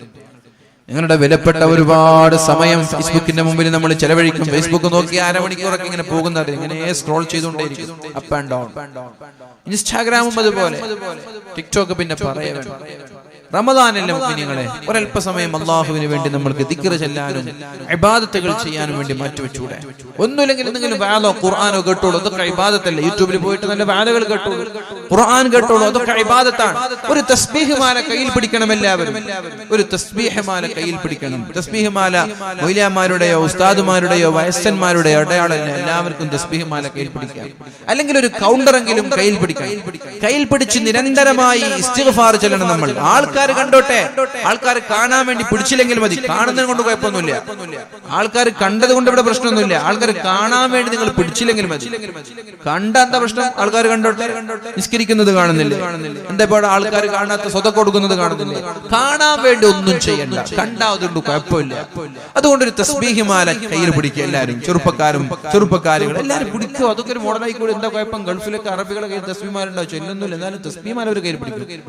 നിങ്ങളുടെ വിലപ്പെട്ട ഒരുപാട് സമയം ഫേസ്ബുക്കിന്റെ മുമ്പിൽ നമ്മൾ ചെലവഴിക്കും. ഫേസ്ബുക്ക് നോക്കി അരമണിക്കൂറൊക്കെ ഇങ്ങനെ പോകുന്നത്, ഇങ്ങനെ സ്ക്രോൾ ചെയ്തുകൊണ്ടേയിരിക്കും, അപ്പ് ആൻഡ് ഡൗൺ. ഇൻസ്റ്റാഗ്രാമും അതുപോലെ, ടിക്ടോക്ക് പിന്നെ പറയേ വേണ്ട. റമദാനിലെ മുഅ്മിനീങ്ങളെ ഒരല്പസമയം അല്ലാഹുവിന് വേണ്ടി നമ്മൾക്ക് ദിക്ർ ചെല്ലാനും ഇബാദത്തുകൾ ചെയ്യാനും വേണ്ടി മാറ്റിവെച്ചൂടെ? ഒന്നുമില്ലെങ്കിൽ എന്തെങ്കിലും വാലോ ഖുർആനോ കേട്ടോളൂ, അതൊക്കെ ഇബാദത്തല്ലേ. യൂട്യൂബിൽ പോയിട്ട് നല്ല വാലുകൾ കേട്ടോളൂ, ഖുർആൻ കേട്ടോളൂ, അതൊക്കെ ഇബാദത്താണ്. ഒരു തസ്ബീഹ് മാല കയ്യിൽ പിടിക്കണം എല്ലാവരും. ഒരു തസ്ബീഹ് മാല കയ്യിൽ പിടിക്കണം. തസ്ബീഹ് മാല മൗലവിമാരുടെയോ ഉസ്താദുമാരുടെയോ വയസ്സന്മാരുടെയോ അടയാളമല്ല. എല്ലാവർക്കും തസ്ബീഹ് മാല കയ്യിൽ പിടിക്കാം. അല്ലെങ്കിൽ ഒരു കൗണ്ടറെങ്കിലും കയ്യിൽ പിടിക്കാം. കയ്യിൽ പിടിച്ച് നിരന്തരമായി ഇസ്തിഗ്ഫാർ ചൊല്ലണം നമ്മൾ. ആൾക്കാർ കണ്ടോട്ടെ, ആൾക്കാർ കാണാൻ വേണ്ടി പിടിച്ചില്ലെങ്കിൽ മതി. കാണുന്നതിന് കൊണ്ട് കുഴപ്പമൊന്നുമില്ല, ആൾക്കാർ കണ്ടത് കൊണ്ട് ഇവിടെ പ്രശ്നമൊന്നുമില്ല. ആൾക്കാർ കാണാൻ വേണ്ടി നിങ്ങൾ പിടിച്ചില്ലെങ്കിൽ മതി. കണ്ട എന്താ പ്രശ്നം? ആൾക്കാർ കണ്ടോട്ടെ. നിസ്കരിക്കുന്നത് കാണുന്നില്ലേ? എന്താ ഇപ്പോൾ ആൾക്കാർ കാണാത്ത സ്വതക്ക കൊടുക്കുന്നത് കാണുന്നില്ലേ? കാണാൻ വേണ്ടി ഒന്നും ചെയ്യണ്ട, കണ്ടാതുകൊണ്ട് കുഴപ്പമില്ല. അതുകൊണ്ട് ഒരു തസ്ബീഹ് മാല കയ്യിൽ പിടിക്കുക എല്ലാവരും. ചെറുപ്പക്കാരുകൾ എല്ലാവരും പിടിക്കുക. അതൊക്കെ ഒരു മോഡലായിക്കൂടെ. എന്താ കുഴപ്പം? ഗൾഫിലൊക്കെ അറബികളെ കയ്യിൽ തസ്ബീഹ് മാല ഉണ്ടാവും, ചെല്ലുന്നില്ല. എന്നാലും തസ്ബീഹ് മാല അവർ കയ്യിൽ പിടിക്കും.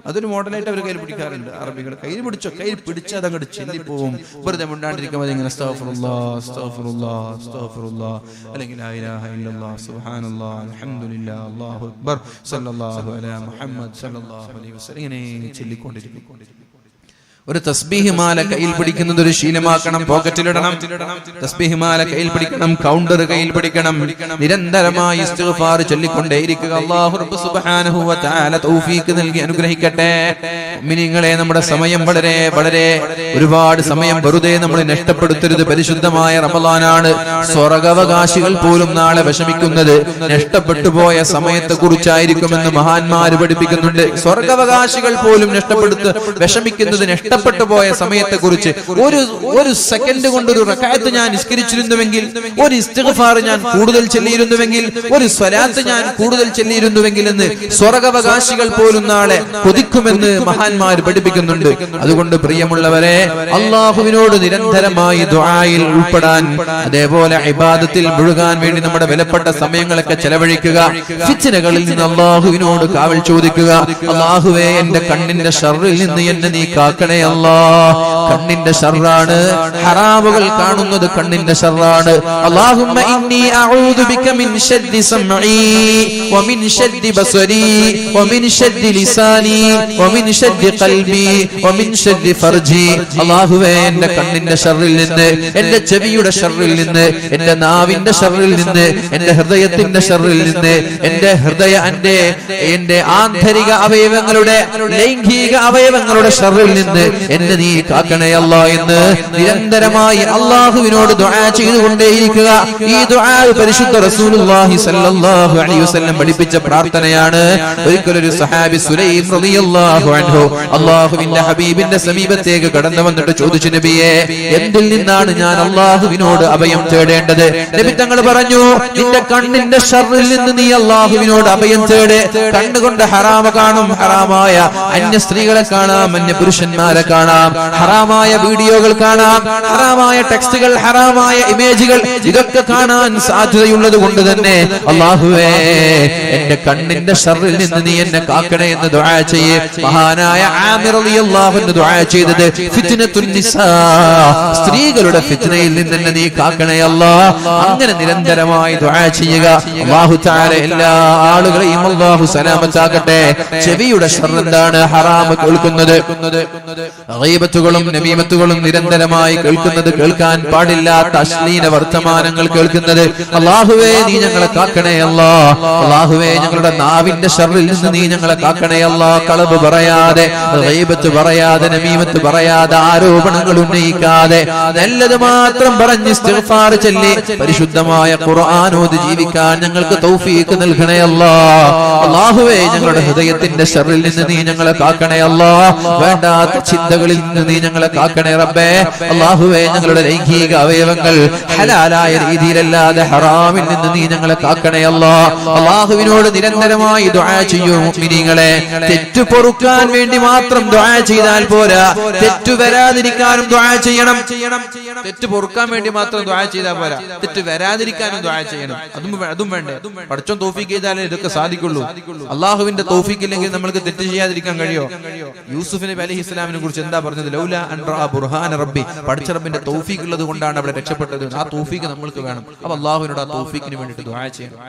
അതൊരു മോഡലായിട്ട് അവർ കയ്യിൽ പിടിക്കാറുണ്ട്. അറബികൾ കയ്യിൽ പിടിച്ചോ, കയ്യിൽ പിടിച്ചാൽ അങ്ങോട്ട് ചെല്ലിപ്പോവും. വെറുതെ മിണ്ടാണ്ടിരിക്കുമ്പോൾ ഇങ്ങനെ അസ്തഗ്ഫിറുല്ലാഹ് അസ്തഗ്ഫിറുല്ലാഹ് അസ്തഗ്ഫിറുല്ലാഹ്, അല്ലെങ്കിൽ ലാ ഇലാഹ ഇല്ലല്ലാഹ് സുബ്ഹാനല്ലാഹ് അൽഹംദുലില്ലാഹ് അല്ലാഹു അക്ബർ സല്ലല്ലാഹു അലാ മുഹമ്മദ് സല്ലല്ലാഹു അലൈഹി വസല്ലം ഇങ്ങനെ ചൊല്ലിക്കൊണ്ടിരിക്കും. ഒരു തസ്ബീഹ് മാല കയ്യിൽ പിടിക്കുന്നത് ഒരു ശീലമാക്കണം. പോക്കറ്റിലിടണം. തസ്ബീഹ് മാല കയ്യിൽ പിടിക്കണം, കൗണ്ടർ കയ്യിൽ പിടിക്കണം. നിരന്തരമായി ഇസ്തിഗ്ഫാർ ചൊല്ലിക്കൊണ്ടേയിരിക്കുക. അല്ലാഹു റബ്ബ് സുബ്ഹാനഹു വ തആല തൗഫീഖ് നൽകി അനുഗ്രഹിക്കട്ടെ. മുഅ്മിനീങ്ങളെ, നമ്മുടെ സമയം വളരെ വളരെ ഒരുപാട് സമയം വെറുതെ നമ്മൾ നഷ്ടപ്പെടുത്തരുത്. പരിശുദ്ധമായ റമളാനാണ്. സ്വർഗ്ഗാവകാശികൾ പോലും നാളെ വിഷമിക്കുന്നത് നഷ്ടപ്പെട്ടു പോയ സമയത്തെ കുറിച്ചായിരിക്കുമെന്ന് മഹാന്മാർ പഠിപ്പിക്കുന്നുണ്ട്. സ്വർഗ്ഗാവകാശികൾ പോലും വിഷമിക്കുന്നത് നഷ്ടപ്പെട്ടു പോയ സമയത്തെ കുറിച്ച്. ഒരു സെക്കൻഡ് കൊണ്ട് ഒരു റക്അത്ത് ഞാൻ നിസ്കരിച്ചിരുന്നുവെങ്കിൽ, ഒരു ഇസ്തിഗ്ഫാർ ഞാൻ കൂടുതൽ ചൊല്ലിയിരുന്നുവെങ്കിൽ, ഒരു സ്വലാത്ത് ഞാൻ കൂടുതൽ ചൊല്ലിയിരുന്നുവെങ്കിൽ എന്ന് സ്വർഗ്ഗാവകാശികൾ പോലും നാളെ കൊതിക്കുമെന്ന് മഹാന്മാർ പഠിപ്പിക്കുന്നുണ്ട്. അതുകൊണ്ട് പ്രിയമുള്ളവരെ, അല്ലാഹുവിനോട് നിരന്തരമായി ദുആയിൽ ഉൾപ്പെടാൻ, അതേപോലെ ഇബാദത്തിൽ മുഴുകാൻ വേണ്ടി നമ്മുടെ വിലപ്പെട്ട സമയങ്ങളൊക്കെ ചെലവഴിക്കുക. ഫിത്നകളിൽ നിന്ന് അല്ലാഹുവിനോട് കാവൽ ചോദിക്കുക. അല്ലാഹുവേ, എന്റെ കണ്ണിന്റെ ശർറിൽ നിന്ന് എന്നെ നീ കാക്കണേ അല്ലാഹ്. കണ്ണിന്റെ ശർറാണ്, ഹറാമുകൾ കാണുന്നത് കണ്ണിന്റെ ശർറാണ്. അല്ലാഹുമ്മ ഇന്നി അഊദു ബിക മിൻ ശദ്ദി സമഈ വമിൻ ശദ്ദി ബസരി വമിൻ ശദ്ദി ലിസാനി വമിൻ ശദ്ദി ഖൽബി വമിൻ ശദ്ദി ഫർജി. അല്ലാഹുവേ, എന്റെ കണ്ണിന്റെ ശർറിൽ നിന്ന്, എന്റെ ചെവിയുടെ ശർറിൽ നിന്ന്, എന്റെ നാവിന്റെ ശർറിൽ നിന്ന്, എന്റെ ഹൃദയത്തിന്റെ ശർറിൽ നിന്ന്, എന്റെ ആന്തരിക അവയവങ്ങളുടെ, ലൈംഗിക അവയവങ്ങളുടെ ശർറിൽ നിന്ന് എന്നെ നീ കാക്കണേ അല്ലാഹ് എന്ന് നിരന്തരമായി അല്ലാഹുവിനോട് ദുആ ചെയ്തുകൊണ്ടേയിരിക്കുക. ഈ ദുആ പരിശുദ്ധ റസൂലുള്ളാഹി സ്വല്ലല്ലാഹു അലൈഹി വസല്ലം പഠിപ്പിച്ച പ്രാർത്ഥനയാണ്. ഒരിക്കലൊരു സഹാബി സുലൈം റളിയല്ലാഹു അൻഹു അല്ലാഹുവിന്റെ ഹബീബിന്റെ സമീപത്തേക്ക് കടന്നു വന്നിട്ട് ചോദിച്ചു, നബിയേ, എന്തിൽ നിന്നാണ് ഞാൻ അല്ലാഹുവിനോട് അഭയം തേടേണ്ടത്? നബി തങ്ങൾ പറഞ്ഞു, നിന്റെ കണ്ണിന്റെ ശർറിൽ നിന്ന് നീ അല്ലാഹുവിനോട് അഭയം തേട്. കണ്ണുകൊണ്ട് ഹറാമ കാണും, ഹറാമായ അന്യ സ്ത്രീകളെ കാണാം, അന്യ പുരുഷന്മാരെ കാണാം, ഹറാമായ വീഡിയോകൾ കാണാം, ഹറാമായ ടെക്സ്റ്റുകൾ, ഹറാമായ ഇമേജുകൾ, ഇതൊക്കെ കാണാൻ സാധ്യതയുള്ളത് കൊണ്ട് തന്നെ അല്ലാഹുവേ, എന്റെ കണ്ണിന്റെ ശർറിൽ നിന്ന് നീ എന്നെ കാക്കണേ എന്ന് ദുആ ചെയ്യേ. മഹാനായ ആമിർ റളിയല്ലാഹു അൻഹു ദുആ ചെയ്തത് ഫിത്നത്തുൻ നിസാ, സ്ത്രീകളുടെ ഫിത്നയിൽ നിന്ന് എന്നെ നീ കാക്കണേ അല്ലാഹ്. അങ്ങനെ നിരന്തരമായി ദുആ ചെയ്യുക. അല്ലാഹു തആല എല്ലാ ആളുകളെയും അല്ലാഹു സലാമത്താക്കട്ടെ. ചെവിയുടെ ശർറ് എന്താണ്? ഹറാം കേൾക്കുന്നത്. ഗീബത്തുകളും നമീമത്തുകളും നിരന്തരമായി കേൾക്കുന്നത്, കേൾക്കാൻ പാടില്ലാത്ത അശ്ലീല വർത്തമാനങ്ങൾ കേൾക്കുന്നത്, അല്ലാഹുവേ നീ ഞങ്ങളെ കാക്കണേ അല്ലാ. അല്ലാഹുവേ ഞങ്ങളുടെ നാവിന്റെ ശർറിൽ നിന്ന് നീ ഞങ്ങളെ കാക്കണേ അല്ലാ. കളവ് പറയാതെ, ഗീബത്ത് പറയാതെ, നമീമത്ത് പറയാതെ, ആരോപണങ്ങൾ ഉന്നയിക്കാതെ നല്ലത് മാത്രം പറഞ്ഞ് ഇസ്തിഗ്ഫാർ ചൊല്ലി പരിശുദ്ധമായ ഖുർആൻ ഓതി ജീവിക്കാൻ ഞങ്ങൾക്ക് തൗഫീഖ് നൽകണേ അല്ലാ. അല്ലാഹുവേ ഞങ്ങളുടെ ഹൃദയത്തിന്റെ ശർറിൽ നിന്ന് നീ ഞങ്ങളെ കാക്കണേ അല്ലാ. വേണ്ടാത്ത ചിന്തകളിൽ നിന്ന് നീ ഞങ്ങളെ കാക്കണേ റബ്ബേ. അല്ലാഹുവേ ഞങ്ങളുടെ ലൈംഗിക അവയവങ്ങൾ ഹലാലായ രീതിയിലല്ലാതെ ഹറാമിൽ നിന്ന് നീ ഞങ്ങളെ കാക്കണേ അല്ലാ. അല്ലാഹുവിനോട് നിരന്തരമായി ദുആ ചെയ്യൂ മുഅ്മിനീങ്ങളെ. തെറ്റ് പൊറുക്കാൻ വേണ്ടി മാത്രം ദുആ ചെയ്താൽ പോരാ, തെറ്റ് വരാതിരിക്കാനും ദുആ ചെയ്യണം. തെറ്റ് പൊറുക്കാൻ വേണ്ടി മാത്രം ദുആ ചെയ്താൽ പോരാ, തെറ്റ് വരാതിരിക്കാനും ദുആ ചെയ്യണം. അതും വേണ്ടേ? പടച്ചോൻ തൗഫീഖ് ചെയ്താലേ ഇതൊക്കെ സാധിക്കുള്ളൂ. അല്ലാഹുവിന്റെ തൗഫീഖ് ഇല്ലെങ്കിൽ നമ്മൾക്ക് തെറ്റ് ചെയ്യാതിരിക്കാൻ കഴിയോ? യൂസുഫ് നബി അലൈഹിസ്സലാമിനെ കുറിച്ച് എന്താ പറഞ്ഞത്? ലൗലാ അൻ റഅ ബുർഹാന റബ്ബി, പടച്ച റബ്ബിന്റെ തൗഫീഖ് ഉള്ളത് കൊണ്ടാണ് അവിടെ രക്ഷപ്പെട്ടത്. ആ തൗഫീഖ് നമ്മൾക്ക് വേണം. അപ്പോൾ അല്ലാഹുവിനോട് ആ തൗഫീഖിന് വേണ്ടിയിട്ട് ദുആ ചെയ്യണം.